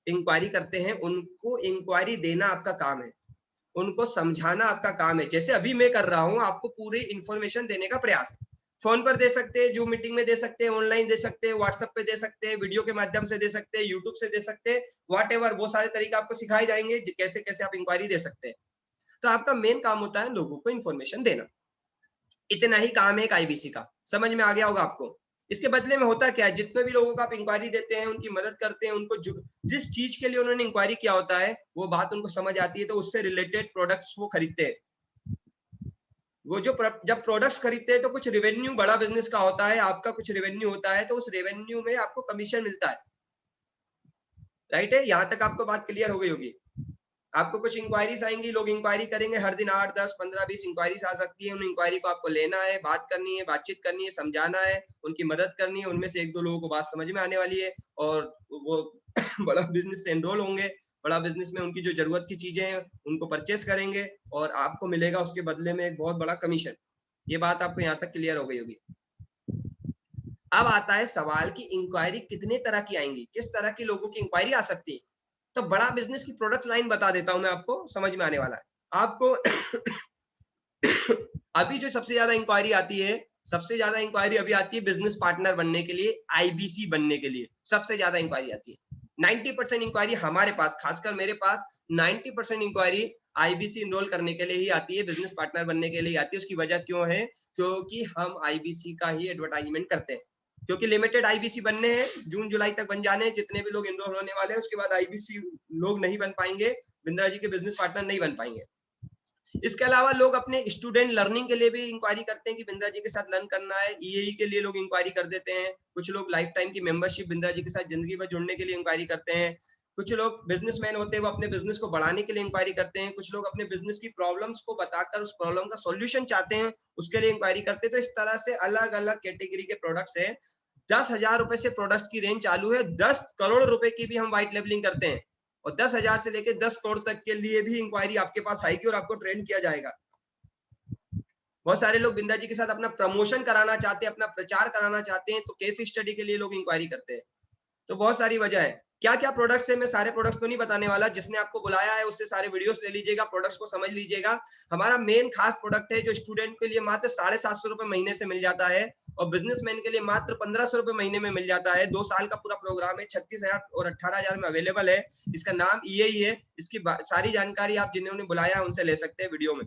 इंक्वायरी करते हैं, उनको इंक्वायरी देना आपका काम है, उनको समझाना आपका काम है। जैसे अभी मैं कर रहा हूं, आपको पूरी इंफॉर्मेशन देने का प्रयास, फोन पर दे सकते हैं, जूम मीटिंग में दे सकते हैं, ऑनलाइन दे सकते हैं, व्हाट्सएप पे दे सकते हैं, वीडियो के माध्यम से दे सकते हैं, यूट्यूब से दे सकते हैं, व्हाटएवर, वो सारे तरीके आपको सिखाए जाएंगे कैसे कैसे आप इंक्वायरी दे सकते हैं। तो आपका मेन काम होता है लोगों को इंफॉर्मेशन देना, इतना ही काम है एक आईबीसी का। समझ में आ गया होगा आपको? इसके बदले में होता क्या है, जितने भी लोगों को आप इंक्वायरी देते हैं, उनकी मदद करते हैं, उनको जिस चीज के लिए उन्होंने इंक्वायरी किया होता है वो बात उनको समझ आती है, तो उससे रिलेटेड प्रोडक्ट्स वो खरीदते हैं। वो जो जब प्रोडक्ट्स खरीदते हैं तो कुछ रेवेन्यू बड़ा बिजनेस का होता है, आपका कुछ रेवेन्यू होता है, तो उस रेवेन्यू में आपको कमीशन मिलता है। राइट है? यहाँ तक आपको बात क्लियर हो गई होगी। आपको कुछ इंक्वायरीज आएंगी, लोग इंक्वायरी करेंगे, हर दिन 8, 10, 15, 20 इंक्वायरीज आ सकती है। उन इंक्वायरी को आपको लेना है, बात करनी है, बातचीत करनी है, समझाना है, उनकी मदद करनी है। उनमें से 1-2 लोगों को बात समझ में आने वाली है और वो बड़ा बिजनेस से एनरोल होंगे, बड़ा बिजनेस में उनकी जो जरूरत की चीजें हैं उनको परचेस करेंगे और आपको मिलेगा उसके बदले में एक बहुत बड़ा कमीशन। ये बात आपको यहाँ तक क्लियर हो गई होगी। अब आता है सवाल की इंक्वायरी कितने तरह की आएंगी, किस तरह की लोगों की इंक्वायरी आ सकती है। तो बड़ा बिजनेस की प्रोडक्ट लाइन बता देता हूं मैं आपको, समझ में आने वाला है आपको। अभी जो सबसे ज्यादा इंक्वायरी आती है, सबसे ज्यादा इंक्वायरी अभी आती है बिजनेस पार्टनर बनने के लिए, आईबीसी बनने के लिए सबसे ज्यादा इंक्वायरी आती है। 90% इंक्वायरी हमारे पास, खासकर मेरे पास 90% इंक्वायरी आईबीसी इनरोल करने के लिए ही आती है, बिजनेस पार्टनर बनने के लिए आती है। उसकी वजह क्यों है? क्योंकि हम आईबीसी का ही एडवर्टाइजमेंट करते हैं, क्योंकि लिमिटेड आईबीसी बनने हैं, जून जुलाई तक बन जाने हैं, जितने भी लोग इनरोल होने वाले हैं, उसके बाद आईबीसी लोग नहीं बन पाएंगे, बिंद्रा जी के बिजनेस पार्टनर नहीं बन पाएंगे। इसके अलावा लोग अपने स्टूडेंट लर्निंग के लिए भी इंक्वायरी करते हैं कि बिंद्रा जी के साथ लर्न करना है, ईएई के लिए लोग इंक्वायरी कर देते हैं। कुछ लोग लाइफ टाइम की मेंबरशिप बिंद्रा जी के साथ जिंदगी भर जुड़ने के लिए इंक्वायरी करते हैं। कुछ लोग बिजनेसमैन होते हैं, वो अपने बिजनेस को बढ़ाने के लिए इंक्वायरी करते हैं। कुछ लोग अपने बिजनेस की प्रॉब्लम्स को बताकर उस प्रॉब्लम का सॉल्यूशन चाहते हैं, उसके लिए इंक्वायरी करते हैं। तो इस तरह से अलग अलग कैटेगरी के प्रोडक्ट्स है। 10,000 रुपए से प्रोडक्ट्स की रेंज चालू है, 10 करोड़ रुपए की भी हम व्हाइट लेबलिंग करते हैं, और 10,000 से लेकर 10 करोड़ तक के लिए भी इंक्वायरी आपके पास आएगी और आपको ट्रेंड किया जाएगा। बहुत सारे लोग बिंदा जी के साथ अपना प्रमोशन कराना चाहते हैं, अपना प्रचार कराना चाहते हैं, तो केस स्टडी के लिए लोग इंक्वायरी करते हैं। तो बहुत सारी वजह है। क्या क्या प्रोडक्ट्स है, मैं सारे प्रोडक्ट्स तो नहीं बताने वाला, जिसने आपको बुलाया है उससे सारे वीडियोस ले लीजिएगा, प्रोडक्ट्स को समझ लीजिएगा। हमारा मेन खास प्रोडक्ट है जो स्टूडेंट के लिए मात्र 750 रुपए महीने से मिल जाता है, और बिजनेसमैन के लिए मात्र 1500 रुपए महीने में मिल जाता है। 2 साल का पूरा प्रोग्राम है, 36,000 और 18,000 में अवेलेबल है। इसका नाम ईएई है। इसकी सारी जानकारी आप जिन्होंने बुलाया है उनसे ले सकते हैं वीडियो में।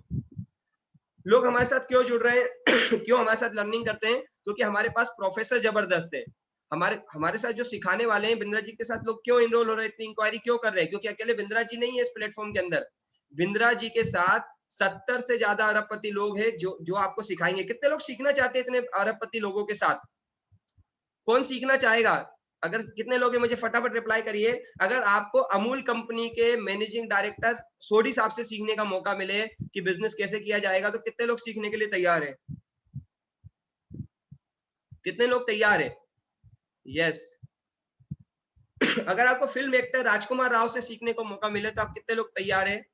लोग हमारे साथ क्यों जुड़ रहे हैं क्यों हमारे साथ लर्निंग करते हैं? क्योंकि हमारे पास प्रोफेसर जबरदस्त है। हमारे साथ जो सिखाने वाले हैं, बिंद्रा जी के साथ लोग क्यों इनरोल हो रहे हैं, इतनी इंक्वायरी क्यों कर रहे हैं? क्योंकि अकेले बिंद्रा जी नहीं है इस प्लेटफॉर्म के अंदर। बिंद्रा जी के साथ 70 से ज्यादा अरबपति लोग हैं जो आपको सिखाएंगे। कितने लोग सीखना चाहते हैं इतने अरबपति लोगों के साथ? कौन सीखना चाहेगा? अगर कितने लोग हैं मुझे फटाफट रिप्लाई करिए। अगर आपको अमूल कंपनी के मैनेजिंग डायरेक्टर सोडी साहब से सीखने का मौका मिले कि बिजनेस कैसे किया जाएगा, तो कितने लोग सीखने के लिए तैयार हैं? कितने लोग तैयार हैं? यस। अगर आपको फिल्म एक्टर राजकुमार राव से सीखने को मौका मिले तो आप कितने लोग तैयार हैं?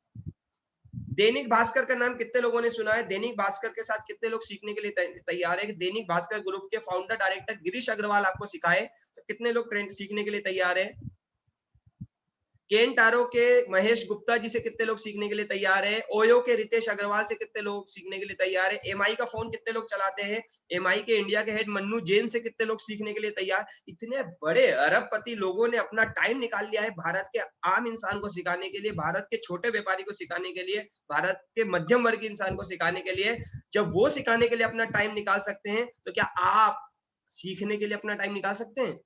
दैनिक भास्कर का नाम कितने लोगों ने सुना है? दैनिक भास्कर के साथ कितने लोग सीखने के लिए तैयार है कि दैनिक भास्कर ग्रुप के फाउंडर डायरेक्टर गिरीश अग्रवाल आपको सिखाए? तो कितने लोग ट्रेंड सीखने के लिए तैयार है? केन टारो के महेश गुप्ता जी से कितने लोग सीखने के लिए तैयार है? ओयो के रितेश अग्रवाल से कितने लोग सीखने के लिए तैयार है? एमआई का फोन कितने लोग चलाते हैं? एमआई के इंडिया के हेड मन्नू जैन से कितने लोग सीखने के लिए तैयार? इतने बड़े अरबपति लोगों ने अपना टाइम निकाल लिया है भारत के आम इंसान को सिखाने के लिए, भारत के छोटे व्यापारी को सिखाने के लिए, भारत के मध्यम वर्गीय इंसान को सिखाने के लिए। जब वो सिखाने के लिए अपना टाइम निकाल सकते हैं, तो क्या आप सीखने के लिए अपना टाइम निकाल सकते हैं?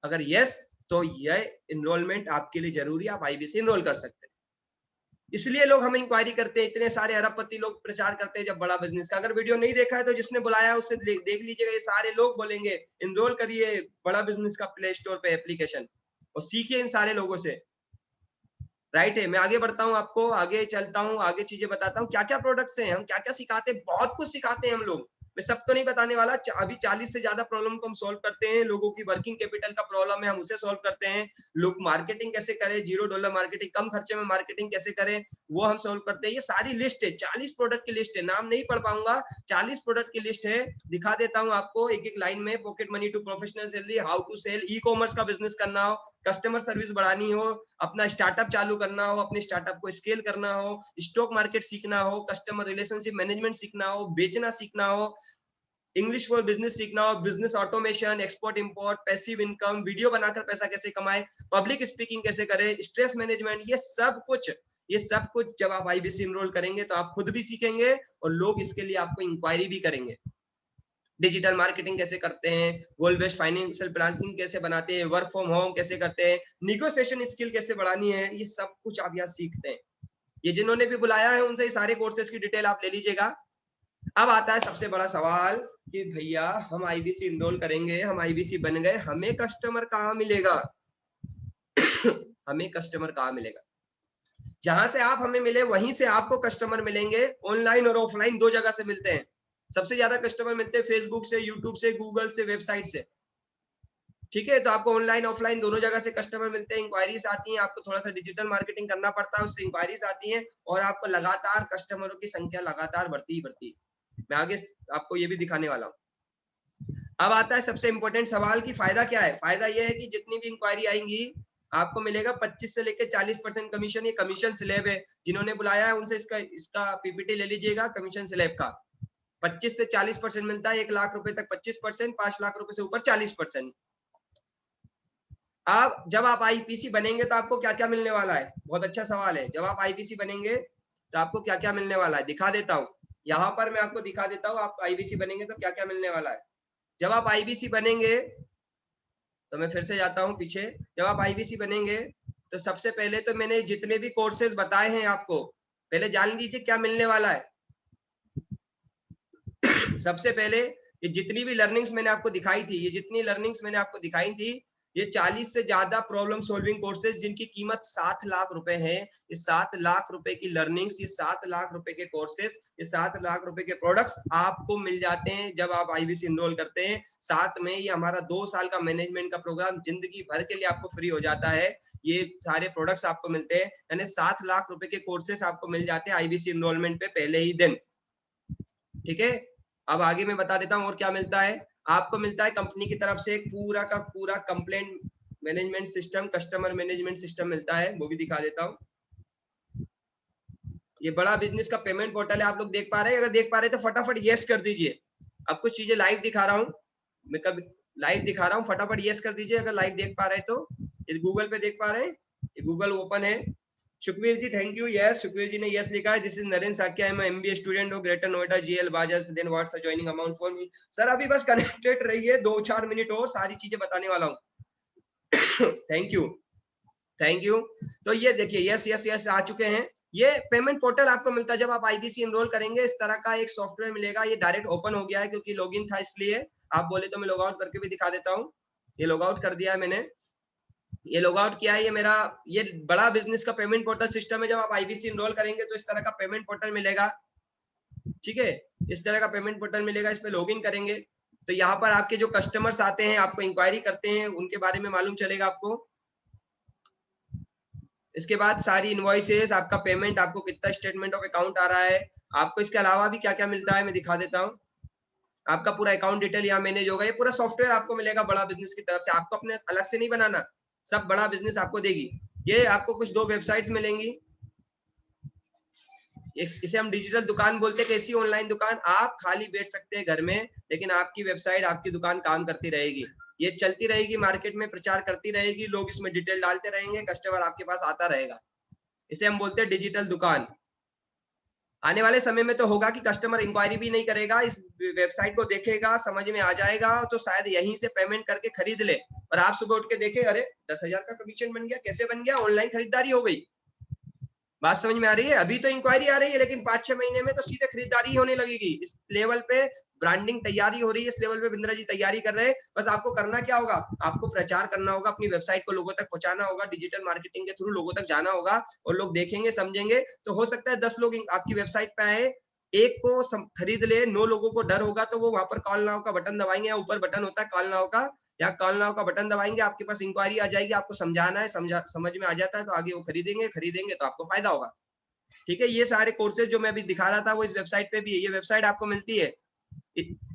अगर यस, तो यह इनरोलमेंट आपके लिए जरूरी है, आप आईबीसी इनरोल कर सकते हैं। इसलिए लोग हमें इंक्वायरी करते हैं, इतने सारे अरबपति लोग प्रचार करते हैं जब बड़ा बिजनेस का। अगर वीडियो नहीं देखा है तो जिसने बुलाया उससे देख लीजिएगा, ये सारे लोग बोलेंगे इनरोल करिए बड़ा बिजनेस का प्ले स्टोर पे एप्लीकेशन और सीखिए इन सारे लोगों से। राइट है। मैं आगे बढ़ता हूँ, आपको आगे चलता हूँ, आगे चीजें बताता हूँ, क्या क्या प्रोडक्ट्स हैं, हम क्या क्या सिखाते हैं, बहुत कुछ सिखाते हैं हम लोग। मैं सब तो नहीं बताने वाला। अभी 40 से ज्यादा प्रॉब्लम को हम सॉल्व करते हैं। लोगों की वर्किंग कैपिटल का प्रॉब्लम है, हम उसे सॉल्व करते हैं। लोग मार्केटिंग कैसे करें, $0 मार्केटिंग, कम खर्चे में मार्केटिंग कैसे करें, वो हम सॉल्व करते हैं। ये सारी लिस्ट है, 40 प्रोडक्ट की लिस्ट है, नाम नहीं पढ़ पाऊंगा, 40 प्रोडक्ट की लिस्ट है। दिखा देता हूँ आपको एक एक लाइन में। Pocket money to professional salary, how to sell, e commerce का बिजनेस करना हो, कस्टमर सर्विस बढ़ानी हो, अपना स्टार्टअप चालू करना हो, अपने स्टार्टअप को स्केल करना हो, स्टॉक मार्केट सीखना हो, कस्टमर रिलेशनशिप मैनेजमेंट सीखना हो, बेचना सीखना हो, इंग्लिश फॉर बिजनेस सीखना हो, business automation, export import, passive income, video बनाकर पैसा कैसे कमाए, पब्लिक स्पीकिंग कैसे करें, स्ट्रेस मैनेजमेंट, ये सब कुछ जब आप आईबीसी इनरोल करेंगे तो आप खुद भी सीखेंगे और लोग इसके लिए आपको इंक्वायरी भी करेंगे। डिजिटल मार्केटिंग कैसे करते हैं, गोल बेस्ड फाइनेंशियल प्लानिंग कैसे बनाते हैं, वर्क फ्रॉम होम कैसे करते हैं, निगोशिएशन स्किल कैसे बढ़ानी है, ये सब कुछ आप यहाँ सीखते हैं। ये जिन्होंने भी बुलाया है उनसे सारे कोर्सेज की डिटेल आप ले लीजिएगा। अब आता है सबसे बड़ा सवाल कि भैया हम आईबीसी इनरोल करेंगे, हम आईबीसी बन गए, हमें कस्टमर कहाँ मिलेगा? हमें कस्टमर कहाँ मिलेगा? जहां से आप हमें मिले वहीं से आपको कस्टमर मिलेंगे। ऑनलाइन और ऑफलाइन दो जगह से मिलते हैं। सबसे ज्यादा कस्टमर मिलते हैं फेसबुक से, यूट्यूब से, गूगल से, वेबसाइट से। ठीक है, तो आपको ऑनलाइन ऑफलाइन दोनों जगह से कस्टमर मिलते हैं, इंक्वायरीज आती हैं, आपको थोड़ा सा डिजिटल मार्केटिंग करना पड़ता है, उससे इंक्वायरीज आती हैं और आपको लगातार कस्टमरों की संख्या लगातार बढ़ती ही बढ़ती है। मैं आगे आपको ये भी दिखाने वाला हूँ। अब आता है सबसे इंपॉर्टेंट सवाल कि फायदा क्या है। फायदा यह है कि जितनी भी इंक्वायरी आएंगी आपको मिलेगा 25 से लेकर 40% कमीशन। ये कमीशन स्लैब है, जिन्होंने बुलाया है उनसे इसका पीपीटी ले लीजिएगा कमीशन स्लैब का। 25 से 40% मिलता है, 1 लाख रुपए तक 25%, 5 लाख रुपए से ऊपर 40%। अब जब आप आईपीसी बनेंगे तो आपको क्या क्या मिलने वाला है? बहुत अच्छा सवाल है। जब आप आईपीसी बनेंगे तो आपको क्या क्या मिलने वाला है, दिखा देता हूँ। यहाँ पर मैं आपको दिखा देता हूँ, आप आईबीसी बनेंगे तो क्या क्या मिलने वाला है। जब आप आईबीसी बनेंगे तो मैं फिर से जाता हूँ पीछे। जब आप आईबीसी बनेंगे तो सबसे पहले तो मैंने जितने भी कोर्सेज बताए हैं आपको पहले जान लीजिए क्या मिलने वाला है। सबसे पहले ये जितनी भी लर्निंग्स मैंने आपको दिखाई थी, ये जितनी लर्निंग्स मैंने आपको दिखाई थी, ये 40 से ज्यादा प्रॉब्लम सॉल्विंग कोर्सेज जिनकी कीमत 7 लाख रुपए है। ये 7 लाख रुपए की लर्निंग्स, ये 7 लाख रुपए के कोर्सेज, ये 7 लाख रुपए के प्रोडक्ट्स आपको मिल जाते हैं जब आप आईबीसी इनरोल करते हैं। साथ में ये हमारा 2 साल का मैनेजमेंट का प्रोग्राम जिंदगी भर के लिए आपको फ्री हो जाता है। ये सारे प्रोडक्ट्स आपको मिलते हैं, यानी 7 लाख रुपए के कोर्सेज आपको मिल जाते हैं आईबीसी इनरोलमेंट पे पहले ही दिन। ठीक है, अब आगे मैं बता देता हूँ और क्या मिलता है। आपको मिलता है कंपनी की तरफ से एक पूरा का पूरा complaint management system, customer management system मिलता है, वो भी दिखा देता हूँ। ये बड़ा बिजनेस का पेमेंट पोर्टल है, आप लोग देख पा रहे हैं? अगर देख पा रहे हैं तो फटाफट यस कर दीजिए। अब कुछ चीजें लाइव दिखा रहा हूँ, मैं कब लाइव दिखा रहा हूँ, फटाफट यस कर दीजिए अगर लाइव देख पा रहे हैं तो। ये गूगल पे देख पा रहे हैं, ये गूगल ओपन है। Sukhvir ji thank you, yes Sukhvir ji ने यस लिखा है। This is Narendra Sakiya, I am MBA student of Greater Noida GL Bajaj, then what's a joining amount for me. Sir अभी बस कनेक्टेड रहिए, 2-4 मिनट और सारी चीजें बताने वाला हूँ। Thank you, thank you. तो ये देखिए यस यस यस आ चुके हैं। ये पेमेंट पोर्टल आपको मिलता है जब आप आईबीसी इनरोल करेंगे, इस तरह का एक सॉफ्टवेयर मिलेगा। ये डायरेक्ट ओपन हो गया है क्योंकि लॉगिन था, इसलिए आप बोले तो मैं लॉग आउट करके भी दिखा देता हूँ। ये लॉग आउट कर दिया है मैंने, ये लॉग आउट किया है। ये मेरा ये बड़ा बिजनेस का पेमेंट पोर्टल सिस्टम है। जब आप आईबीसी इनरोल करेंगे तो इस तरह का पेमेंट पोर्टल मिलेगा। ठीक है, इस तरह का पेमेंट पोर्टल मिलेगा, इस पे लॉगिन करेंगे तो यहाँ पर आपके जो कस्टमर्स आते हैं, आपको इंक्वायरी करते हैं, उनके बारे में मालूम चलेगा आपको। इसके बाद सारी इनवॉइसेस, आपका पेमेंट, आपको कितना स्टेटमेंट ऑफ अकाउंट आ रहा है, आपको इसके अलावा भी क्या क्या मिलता है मैं दिखा देता हूँ। आपका पूरा अकाउंट डिटेल यहाँ मैनेज होगा। ये पूरा सॉफ्टवेयर आपको मिलेगा बड़ा बिजनेस की तरफ से, आपको अपने अलग से नहीं बनाना, सब बड़ा बिजनेस आपको देगी। ये आपको कुछ 2 वेबसाइट्स मिलेंगी, इसे हम डिजिटल दुकान बोलते हैं। कैसी ऑनलाइन दुकान, आप खाली बैठ सकते हैं घर में, लेकिन आपकी वेबसाइट, आपकी दुकान काम करती रहेगी। ये चलती रहेगी, मार्केट में प्रचार करती रहेगी, लोग इसमें डिटेल डालते रहेंगे, कस्टमर आपके पास आता रहेगा। इसे हम बोलते हैं डिजिटल दुकान। आने वाले समय में तो होगा कि कस्टमर इंक्वायरी भी नहीं करेगा, इस वेबसाइट को देखेगा, समझ में आ जाएगा तो शायद यहीं से पेमेंट करके खरीद ले। और आप सुबह उठ के देखें, अरे 10,000 का कमीशन बन गया, कैसे बन गया? ऑनलाइन खरीदारी हो गई। बात समझ में आ रही है? अभी तो इंक्वायरी आ रही है, लेकिन 5-6 महीने में तो सीधे खरीदारी होने लगेगी। इस लेवल पे ब्रांडिंग तैयारी हो रही है, इस लेवल पे बिंद्रा जी तैयारी कर रहे हैं। बस आपको करना क्या होगा, आपको प्रचार करना होगा, अपनी वेबसाइट को लोगों तक पहुंचाना होगा, डिजिटल मार्केटिंग के थ्रू लोगों तक जाना होगा, और लोग देखेंगे समझेंगे। तो हो सकता है 10 लोग आपकी वेबसाइट पे आए, एक को खरीद ले, 9 लोगों को डर होगा, तो वो वहां पर कॉल नाउ का बटन दबाएंगे, या ऊपर बटन होता है कॉल नाउ का, या कॉल नाउ का बटन दबाएंगे, आपके पास इंक्वायरी आ जाएगी, आपको समझाना है, समझ में आ जाता है तो आगे वो खरीदेंगे तो आपको फायदा होगा। ठीक है, ये सारे कोर्सेज जो मैं अभी दिखा रहा था वो इस वेबसाइट पे भी है। ये वेबसाइट आपको मिलती है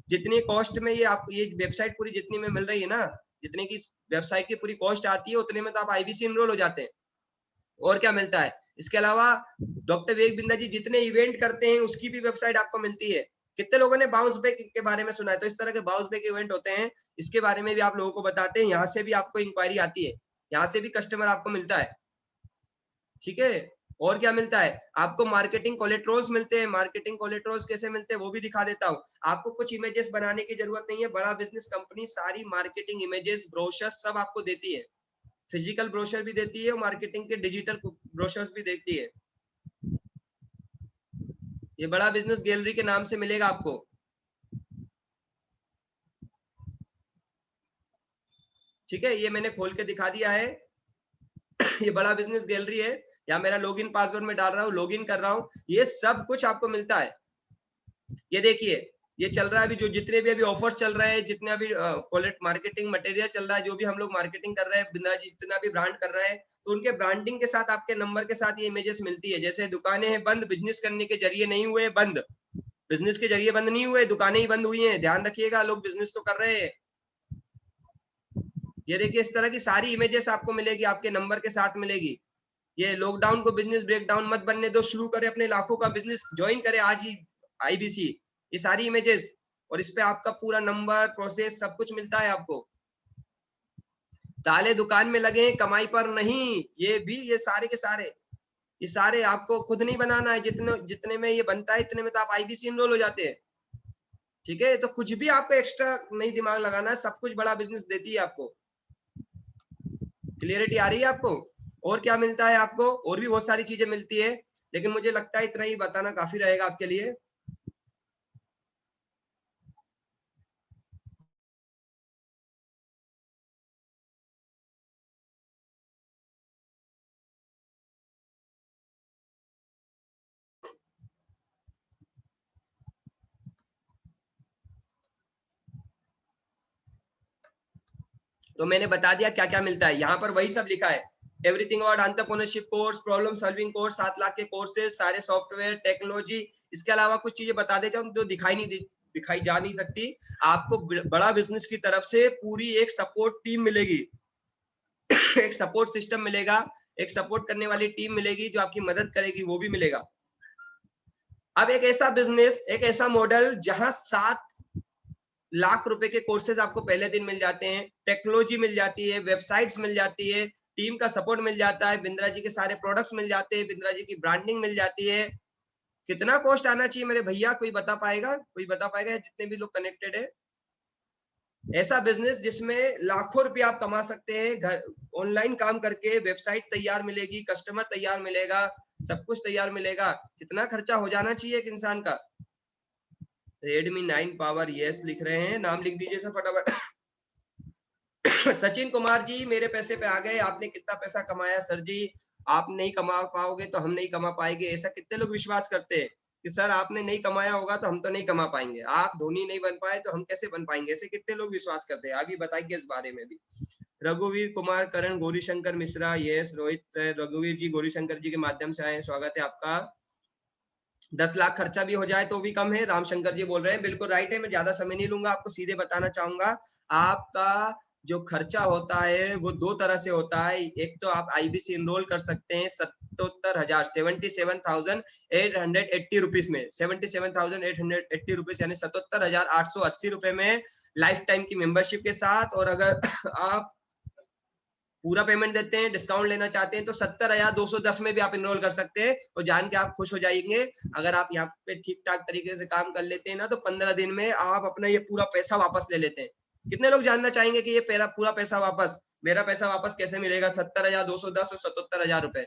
जितनी कॉस्ट में, ये वेबसाइट पूरी जितनी में मिल रही है ना, जितने की वेबसाइट की पूरी कॉस्ट आती है उतने में तो आप आईबीसी एनरोल हो जाते हैं। और क्या मिलता है इसके अलावा, डॉक्टर विवेक बिंदा जी जितने इवेंट करते हैं उसकी भी वेबसाइट आपको मिलती है। कितने लोगों ने बाउंस बैक के बारे में सुना है? तो इस तरह के बाउंस बैक इवेंट होते हैं, इसके बारे में भी आप लोगों को बताते हैं, यहाँ से भी आपको इंक्वायरी आती है, यहाँ से भी कस्टमर आपको मिलता है। ठीक है, और क्या मिलता है आपको? मार्केटिंग कोलेट्रोल्स मिलते हैं। मार्केटिंग कोलेट्रोल्स कैसे मिलते हैं वो भी दिखा देता हूँ। आपको कुछ इमेजेस बनाने की जरूरत नहीं है, बड़ा बिजनेस कंपनी सारी मार्केटिंग इमेजेस, ब्रोशर सब आपको देती है। फिजिकल ब्रोशर भी देती है और मार्केटिंग के डिजिटल ब्रोशर्स भी देती है। ये बड़ा बिजनेस गैलरी के नाम से मिलेगा आपको। ठीक है, ये मैंने खोल के दिखा दिया है। ये बड़ा बिजनेस गैलरी है, या मेरा लॉगिन पासवर्ड में डाल रहा हूँ, लॉगिन कर रहा हूँ, ये सब कुछ आपको मिलता है। ये देखिए, ये चल रहा है अभी, जो जितने भी अभी ऑफर्स चल रहे हैं, जितने अभी मार्केटिंग मटेरियल चल रहा है, जो भी हम लोग मार्केटिंग कर रहे हैं, बिंद्रा जी जितना भी ब्रांड कर रहे हैं, तो उनके ब्रांडिंग के साथ आपके नंबर के साथ ये इमेजेस मिलती है। जैसे दुकानें हैं बंद, बिजनेस करने के जरिए नहीं हुए बंद, बिजनेस के जरिए बंद नहीं हुए, दुकानें ही बंद हुई हैं, ध्यान रखिएगा, लोग बिजनेस तो कर रहे हैं। ये देखिए, इस तरह की सारी इमेजेस आपको मिलेगी, आपके नंबर के साथ मिलेगी। ये लॉकडाउन को बिजनेस ब्रेकडाउन मत बनने दो, शुरू करे अपने लाखों का बिजनेस, ज्वाइन करे आज ही आईबीसी। ये सारी इमेजेस, और इस पे आपका पूरा नंबर, प्रोसेस, सब कुछ मिलता है आपको। ताले दुकान में लगे हैं, कमाई पर नहीं, ये भी, ये सारे के सारे, ये सारे आपको खुद नहीं बनाना है। जितने जितने में ये बनता है इतने में तो आप आईबीसी एनरोल हो जाते हैं। ठीक है, तो कुछ भी आपको एक्स्ट्रा नहीं दिमाग लगाना है, सब कुछ बड़ा बिजनेस देती है आपको। क्लियरिटी आ रही है आपको? और क्या मिलता है आपको? और भी बहुत सारी चीजें मिलती है, लेकिन मुझे लगता है इतना ही बताना काफी रहेगा आपके लिए। तो मैंने बता दिया क्या क्या मिलता है, यहाँ पर वही सब लिखा है। Everything about entrepreneurship course, problem solving course, 7 lakh के कोर्सेज, सारे सॉफ्टवेयर, टेक्नोलॉजी। इसके अलावा कुछ चीजें बता देता हूँ जो दिखाई जा नहीं सकती। आपको बड़ा बिजनेस की तरफ से पूरी एक सपोर्ट टीम मिलेगी, एक सपोर्ट सिस्टम मिलेगा, एक सपोर्ट करने वाली टीम मिलेगी जो आपकी मदद करेगी, वो भी मिलेगा। अब एक ऐसा बिजनेस, एक ऐसा मॉडल जहां 7 लाख रुपए के कोर्सेज आपको पहले दिन मिल जाते हैं, टेक्नोलॉजी मिल जाती है, वेबसाइट्स मिल जाती है, टीम का सपोर्ट मिल जाता है, बिंद्रा जी के सारे प्रोडक्ट्स मिल जाते हैं, बिंद्रा जी की ब्रांडिंग मिल जाती है। कितना कॉस्ट आना चाहिए मेरे भैया? कोई बता पाएगा? कोई बता पाएगा? जितने भी लोग कनेक्टेड है, ऐसा बिजनेस जिसमें लाखों रुपए आप कमा सकते हैं, घर ऑनलाइन काम करके, वेबसाइट तैयार मिलेगी, कस्टमर तैयार मिलेगा, सब कुछ तैयार मिलेगा। कितना खर्चा हो जाना चाहिए एक इंसान का? रेडमी 9 पावर, यस लिख रहे हैं, नाम लिख दीजिए सर फटाफट। सचिन कुमार जी, मेरे पैसे पे आ गए, आपने कितना पैसा कमाया सर जी? आप नहीं कमा पाओगे तो हम नहीं कमा पाएंगे, ऐसा कितने लोग विश्वास करते हैं कि सर आपने नहीं कमाया होगा तो हम तो नहीं कमा पाएंगे, आप धोनी नहीं बन पाए तो हम कैसे बन पाएंगे, ऐसे कितने लोग विश्वास करते हैं? अभी बताइए इस बारे में भी। रघुवीर कुमार, करण, गौरीशंकर मिश्रा, यस रोहित, रघुवीर जी गौरीशंकर जी के माध्यम से आए, स्वागत है आपका। 10 लाख खर्चा भी हो जाए तो भी कम है, रामशंकर जी बोल रहे हैं, बिल्कुल राइट है। मैं ज्यादा समय नहीं लूंगा, आपको सीधे बताना चाहूंगा। आपका जो खर्चा होता है वो 2 तरह से होता है। एक तो आप आईबीसी एनरोल कर सकते हैं 77,000, 77,880 रुपीज में, 77,880 रुपीज यानी 77,880 रुपए में लाइफ टाइम की मेंबरशिप के साथ। और अगर आप पूरा पेमेंट देते हैं, डिस्काउंट लेना चाहते हैं, तो 70,210 में भी आप इनरोल कर सकते हैं, और जान के आप खुश हो जाएंगे। अगर आप यहाँ पे ठीक ठाक तरीके से काम कर लेते हैं ना, तो 15 दिन में आप अपना ये पूरा पैसा वापस ले लेते हैं। कितने लोग जानना चाहेंगे कि ये पूरा पैसा वापस, मेरा पैसा वापस कैसे मिलेगा? 70,210 और 77,000 रुपए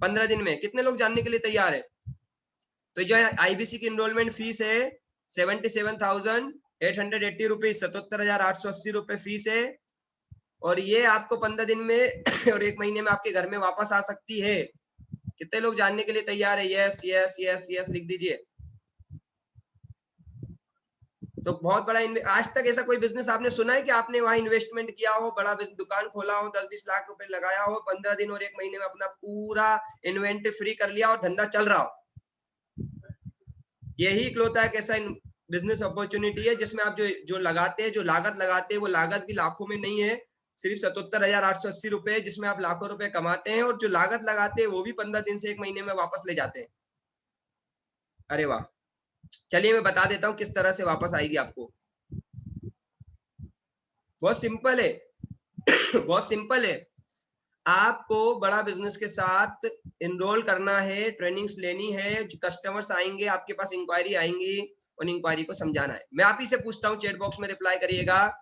15 दिन में, कितने लोग जानने के लिए तैयार है? तो जो आईबीसी की इनरोलमेंट फीस है 77,880 रुपीज, 77,880 रुपए फीस है। और ये आपको 15 दिन में और 1 महीने में आपके घर में वापस आ सकती है। कितने लोग जानने के लिए तैयार है? यस यस यस यस लिख दीजिए। तो बहुत बड़ा, आज तक ऐसा कोई बिजनेस आपने सुना है कि आपने वहां इन्वेस्टमेंट किया हो, बड़ा दुकान खोला हो, 10-20 लाख रुपए लगाया हो, 15 दिन और 1 महीने में अपना पूरा इन्वेंटरी फ्री कर लिया और धंधा चल रहा हो? यही इकलौता एक ऐसा बिजनेस अपॉर्चुनिटी है जिसमें आप जो लगाते हैं, जो लागत लगाते हैं, वो लागत भी लाखों में नहीं है, सिर्फ 77,880 रुपए, जिसमें आप लाखों रुपए कमाते हैं, और जो लागत लगाते हैं वो भी 15 दिन से 1 महीने में वापस ले जाते हैं। अरे वाह, चलिए मैं बता देता हूँ किस तरह से वापस आएगी आपको। बहुत सिंपल है बहुत सिंपल है। आपको बड़ा बिजनेस के साथ इनरोल करना है, ट्रेनिंग्स लेनी है, कस्टमर्स आएंगे आपके पास, इंक्वायरी आएंगी, उन इंक्वायरी को समझाना है। मैं आप ही से पूछता हूँ, चैट बॉक्स में रिप्लाई करिएगा।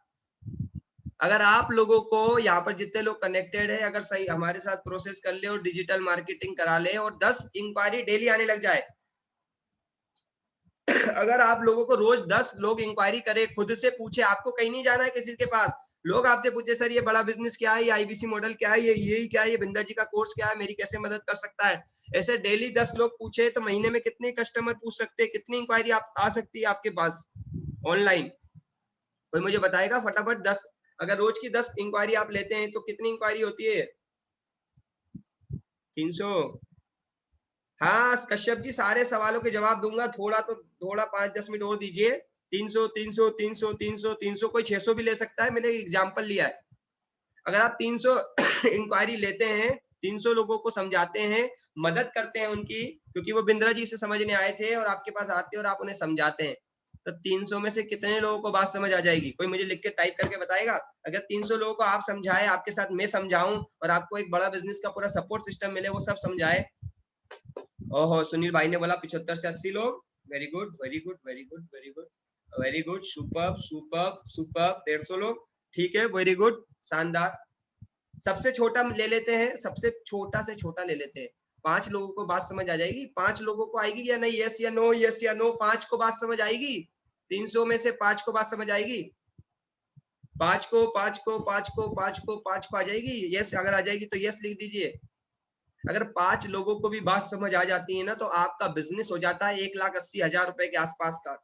अगर आप लोगों को यहाँ पर जितने लोग कनेक्टेड है, अगर सही हमारे साथ प्रोसेस कर ले और डिजिटल मार्केटिंग करा ले और 10 इंक्वायरी डेली आने लग जाए, अगर आप लोगों को रोज 10 लोग इंक्वायरी करे, खुद से पूछे, आपको कहीं नहीं जाना है किसी के पास, लोग आपसे पूछे सर ये बड़ा बिजनेस क्या है, ये आईबीसी मॉडल क्या है, ये क्या है, ये बिंदा जी का कोर्स क्या है, मेरी कैसे मदद कर सकता है, ऐसे डेली 10 लोग पूछे तो महीने में कितने कस्टमर पूछ सकते हैं, कितनी इंक्वायरी आप आ सकती है आपके पास ऑनलाइन? कोई मुझे बताएगा फटाफट। 10, अगर रोज की 10 इंक्वायरी आप लेते हैं तो कितनी इंक्वायरी होती है? 300। हाँ कश्यप जी, सारे सवालों के जवाब दूंगा, थोड़ा 5-10 मिनट और दीजिए। 300 300 300 300 300, कोई 600 भी ले सकता है, मैंने एग्जांपल लिया है। अगर आप 300 इंक्वायरी लेते हैं, 300 लोगों को समझाते हैं, मदद करते हैं उनकी, क्योंकि वो बिंद्रा जी से समझने आए थे और आपके पास आते हैं और आप उन्हें समझाते हैं, तो 300 में से कितने लोगों को बात समझ आ जाएगी? कोई मुझे लिख के टाइप करके बताएगा। अगर 300 लोगों को आप समझाए, आपके साथ मैं समझाऊं और आपको एक बड़ा बिजनेस का पूरा सपोर्ट सिस्टम मिले, वो सब समझाए। ओहो, सुनील भाई ने बोला 75 से 80 लोग। Very good very good very good very good very good, superb superb superb. 150 लोग, ठीक है, वेरी गुड, शानदार। सबसे छोटा ले लेते हैं, सबसे छोटा से छोटा ले लेते हैं। 5 लोगों को बात समझ आ जाएगी? 5 लोगों को आएगी या नहीं? यस या नो, यस या नो। 5 को बात समझ आएगी? 300 में से 5 को बात समझ आएगी? 5 को 5 को 5 को 5 को 5 को आ जाएगी? यस, अगर आ जाएगी तो यस लिख दीजिए। अगर 5 लोगों को भी बात समझ आ जाती है ना, तो आपका बिजनेस हो जाता है 1,80,000 रुपए के आसपास का।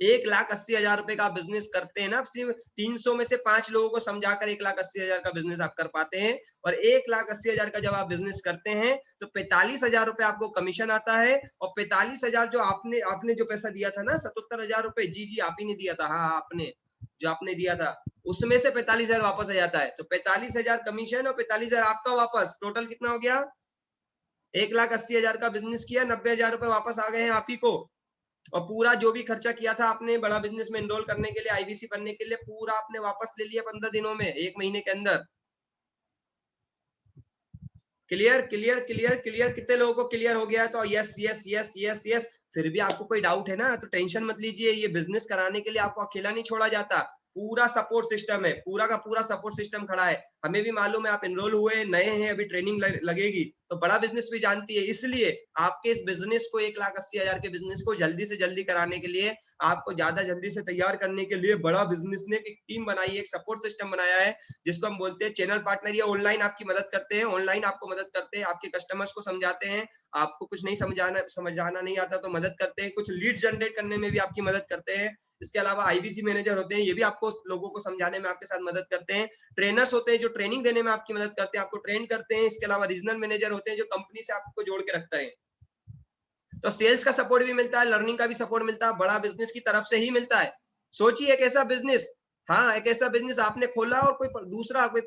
1,80,000 रुपए का बिजनेस करते हैं ना, सिर्फ 300 में से 5 लोगों को समझाकर 1,80,000 का बिजनेस आप कर पाते हैं। और 1,80,000 का जब आप बिजनेस करते हैं तो 45,000 रुपए आपको कमीशन आता है। और 45,000 जो आपने जो पैसा दिया था ना, 77,000 रुपए, जी आप ही ने दिया था, हाँ आपने जो आपने दिया था, उसमें से 45,000 वापस आ जाता है। तो 45,000 कमीशन और 45,000 आपका वापस, टोटल कितना हो गया? 1,80,000 का बिजनेस किया, 90,000 रुपए वापस आ गए हैं आप ही को। और पूरा जो भी खर्चा किया था आपने बड़ा बिजनेस में एनरोल करने के लिए, आईबीसी बनने के लिए, पूरा आपने वापस ले लिया 15 दिनों में, 1 महीने के अंदर। Clear clear clear clear? कितने लोगों को क्लियर हो गया है? तो yes yes yes yes yes. फिर भी आपको कोई डाउट है ना, तो टेंशन मत लीजिए, ये बिजनेस कराने के लिए आपको अकेला नहीं छोड़ा जाता, पूरा सपोर्ट सिस्टम है, पूरा का पूरा सपोर्ट सिस्टम खड़ा है। हमें भी मालूम है आप एनरोल हुए, नए हैं, अभी ट्रेनिंग लगेगी, तो बड़ा बिजनेस भी जानती है, इसलिए आपके इस बिजनेस को 1,80,000 के बिजनेस को जल्दी से जल्दी कराने के लिए, आपको ज्यादा जल्दी से तैयार करने के लिए बड़ा बिजनेस ने एक टीम बनाई है, एक सपोर्ट सिस्टम बनाया है, जिसको हम बोलते हैं चैनल पार्टनर। ये ऑनलाइन आपकी मदद करते हैं, ऑनलाइन आपको मदद करते हैं, आपके कस्टमर्स को समझाते हैं, आपको कुछ नहीं समझाना नहीं आता तो मदद करते हैं, कुछ लीड जनरेट करने में भी आपकी मदद करते हैं। इसके अलावा आईबीसी मैनेजर होते हैं, ये भी आपको लोगों को समझाने में आपके साथ मदद करते हैं। ट्रेनर्स होते हैं जो ट्रेनिंग देने में आपकी मदद करते हैं, आपको ट्रेन करते हैं। इसके अलावा रीजनल मैनेजर होते हैं जो कंपनी से आपको जोड़ के रखते हैं। तो सेल्स का सपोर्ट भी मिलता है, लर्निंग का भी सपोर्ट मिलता है, बड़ा बिजनेस की तरफ से ही मिलता है। सोचिए एक ऐसा बिजनेस, हाँ एक ऐसा बिजनेस आपने खोला और कोई दूसरा, कोई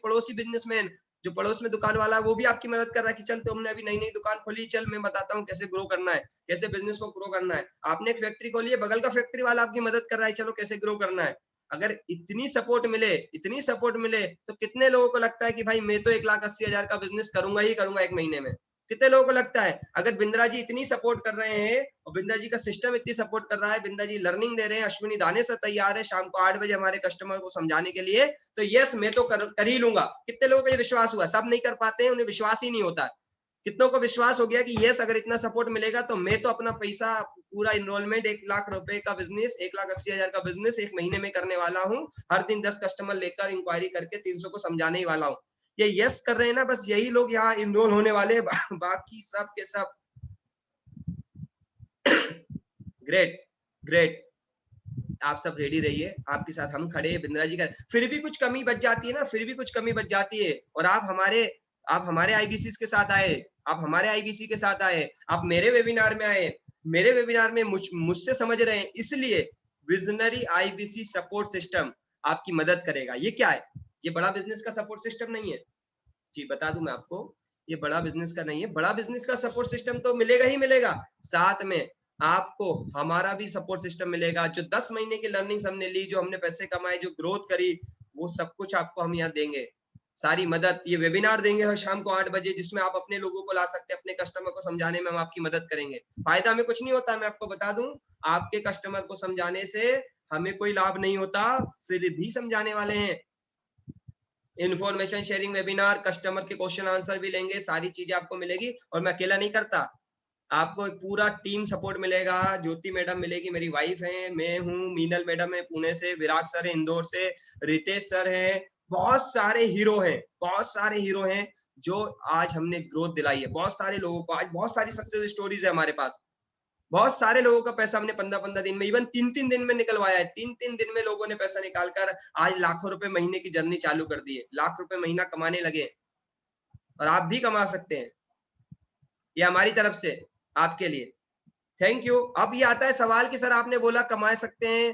पड़ोसी बिजनेसमैन जो पड़ोस में दुकान वाला है, वो भी आपकी मदद कर रहा है कि चल तुमने अभी नई नई दुकान खोली, चल मैं बताता हूँ कैसे ग्रो करना है, कैसे बिजनेस को ग्रो करना है। आपने एक फैक्ट्री खोली है, बगल का फैक्ट्री वाला आपकी मदद कर रहा है, चलो कैसे ग्रो करना है। अगर इतनी सपोर्ट मिले तो कितने लोगों को लगता है कि भाई मैं तो 1,80,000 का बिजनेस करूंगा ही करूंगा 1 महीने में? कितने लोगों को लगता है? अगर बिंद्रा जी इतनी सपोर्ट कर रहे हैं और बिंद्रा जी का सिस्टम इतनी सपोर्ट कर रहा है, बिंद्रा जी लर्निंग दे रहे हैं, अश्विनी दाने से तैयार है शाम को 8 बजे हमारे कस्टमर को समझाने के लिए, तो यस मैं तो कर ही लूंगा। कितने लोगों को ये विश्वास हुआ? सब नहीं कर पाते हैं, उन्हें विश्वास ही नहीं होता है। कितनों को विश्वास हो गया कि यस अगर इतना सपोर्ट मिलेगा तो मैं तो अपना पैसा पूरा इनरोलमेंट 1 लाख रुपए का बिजनेस 1,80,000 का बिजनेस 1 महीने में करने वाला हूँ। हर दिन 10 कस्टमर लेकर इंक्वायरी करके 300 को समझाने ही वाला हूँ। ये यस कर रहे हैं ना, बस यही लोग यहाँ इनरोल होने वाले हैं, बाकी सब के सब ग्रेट ग्रेट। आप सब रेडी रहिए, आपके साथ हम खड़े हैं, बिंद्रा जी का। फिर भी कुछ कमी बच जाती है ना, फिर भी कुछ कमी बच जाती है, और आप हमारे आईबीसी के साथ आए, आप हमारे आईबीसी के साथ आए, आप मेरे वेबिनार में आए, मेरे वेबिनार में मुझसे समझ रहे हैं, इसलिए विजनरी आईबीसी सपोर्ट सिस्टम आपकी मदद करेगा। ये क्या है? ये बड़ा बिजनेस का सपोर्ट सिस्टम नहीं है जी, बता दूं मैं आपको, ये बड़ा बिजनेस का नहीं है। बड़ा बिजनेस का सपोर्ट सिस्टम तो मिलेगा ही मिलेगा, साथ में आपको हमारा भी सपोर्ट सिस्टम मिलेगा। जो 10 महीने की लर्निंग हमने ली, जो हमने पैसे कमाए, जो ग्रोथ करी, वो सब कुछ आपको हम यहाँ देंगे, सारी मदद। ये वेबिनार देंगे हर शाम को 8 बजे, जिसमें आप अपने लोगों को ला सकते हैं, अपने कस्टमर को समझाने में हम आपकी मदद करेंगे। फायदा हमें कुछ नहीं होता, मैं आपको बता दूं, आपके कस्टमर को समझाने से हमें कोई लाभ नहीं होता, फिर भी समझाने वाले हैं। इन्फॉर्मेशन शेयरिंग वेबिनार, कस्टमर के क्वेश्चन आंसर भी लेंगे, सारी चीजें आपको मिलेगी। और मैं अकेला नहीं करता, आपको एक पूरा टीम सपोर्ट मिलेगा। ज्योति मैडम मिलेगी, मेरी वाइफ है, मैं हूँ, मीनल मैडम है पुणे से, विराग सर है इंदौर से, रितेश सर है, बहुत सारे हीरो हैं, बहुत सारे हीरो हैं जो आज हमने ग्रोथ दिलाई है। बहुत सारे लोगों को आज बहुत सारी सक्सेस स्टोरीज है हमारे पास। बहुत सारे लोगों का पैसा हमने 15-15 दिन में, इवन 3-3 दिन में निकलवाया है। 3-3 दिन में लोगों ने पैसा निकालकर आज लाखों रुपए महीने की जर्नी चालू कर दी है, लाख रुपए महीना कमाने लगे, और आप भी कमा सकते हैं। ये हमारी तरफ से आपके लिए थैंक यू। अब ये आता है सवाल कि सर आपने बोला कमा सकते हैं,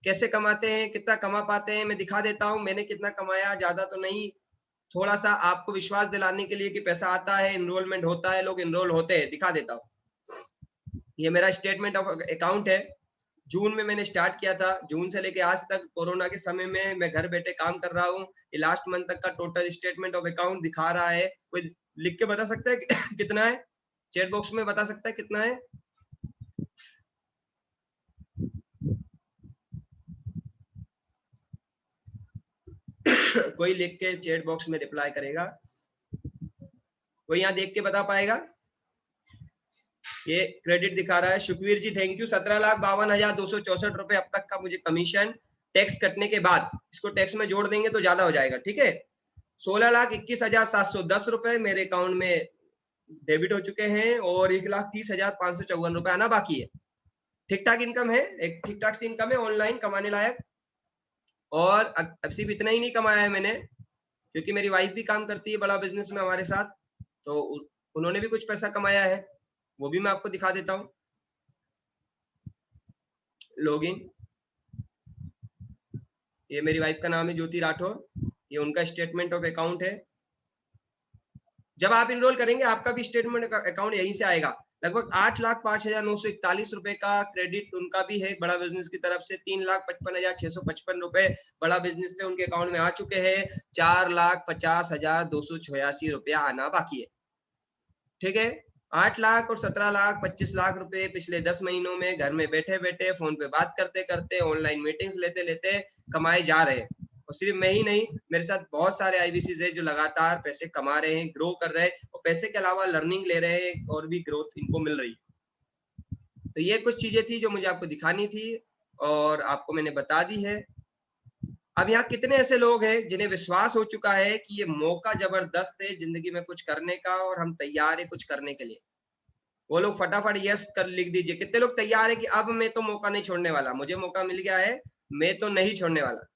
कैसे कमाते हैं, कितना कमा पाते हैं? मैं दिखा देता हूँ मैंने कितना कमाया, ज्यादा तो नहीं, थोड़ा सा आपको विश्वास दिलाने के लिए कि पैसा आता है, एनरोलमेंट होता है, लोग एनरोल होते हैं, दिखा देता हूँ। ये मेरा स्टेटमेंट ऑफ अकाउंट है। जून में मैंने स्टार्ट किया था, जून से लेके आज तक कोरोना के समय में मैं घर बैठे काम कर रहा हूँ। ये लास्ट मंथ तक का टोटल स्टेटमेंट ऑफ अकाउंट दिखा रहा है। कोई लिख के बता सकता है कितना है? चैट बॉक्स में बता सकता है कितना है? कोई लिख के चैट बॉक्स में रिप्लाई करेगा? कोई यहाँ देख के बता पाएगा? ये क्रेडिट दिखा रहा है सुखवीर जी, थैंक यू। 17,52,264 रुपए अब तक का मुझे कमीशन, टैक्स कटने के बाद, इसको टैक्स में जोड़ देंगे तो ज्यादा हो जाएगा, ठीक है। 16,21,710 रुपए मेरे अकाउंट में डेबिट हो चुके हैं, और 1,30,554 रुपए आना बाकी है। ठीक ठाक इनकम है, एक ठीक ठाक सी इनकम है ऑनलाइन कमाने लायक। और अब सिर्फ इतना ही नहीं कमाया है मैंने, क्योंकि मेरी वाइफ भी काम करती है बड़ा बिजनेस में हमारे साथ, तो उन्होंने भी कुछ पैसा कमाया है, वो भी मैं आपको दिखा देता हूँ। लॉगिन, ये मेरी वाइफ का नाम है ज्योति राठौर, ये उनका स्टेटमेंट ऑफ अकाउंट है। जब आप इनरोल करेंगे आपका भी स्टेटमेंट अकाउंट यहीं से आएगा। लगभग 8,05,941 रुपए का क्रेडिट उनका भी है बड़ा बिजनेस की तरफ से। 3,55,655 रुपए बड़ा बिजनेस से उनके अकाउंट में आ चुके हैं। 4,50,286 रुपया आना बाकी है, ठीक है। 8 लाख और 17 लाख 25 लाख रुपए पिछले 10 महीनों में घर में बैठे बैठे फोन पे बात करते करते, ऑनलाइन मीटिंग्स लेते लेते कमाए जा रहे हैं। और सिर्फ मैं ही नहीं, मेरे साथ बहुत सारे आईबीसी है जो लगातार पैसे कमा रहे हैं, ग्रो कर रहे हैं, और पैसे के अलावा लर्निंग ले रहे हैं, और भी ग्रोथ इनको मिल रही है। तो ये कुछ चीजें थी जो मुझे आपको दिखानी थी, और आपको मैंने बता दी है। अब यहाँ कितने ऐसे लोग हैं जिन्हें विश्वास हो चुका है कि ये मौका जबरदस्त है जिंदगी में कुछ करने का, और हम तैयार है कुछ करने के लिए? वो लोग फटाफट यस कर लिख दीजिए। कितने लोग तैयार है कि अब मैं तो मौका नहीं छोड़ने वाला, मुझे मौका मिल गया है, मैं तो नहीं छोड़ने वाला?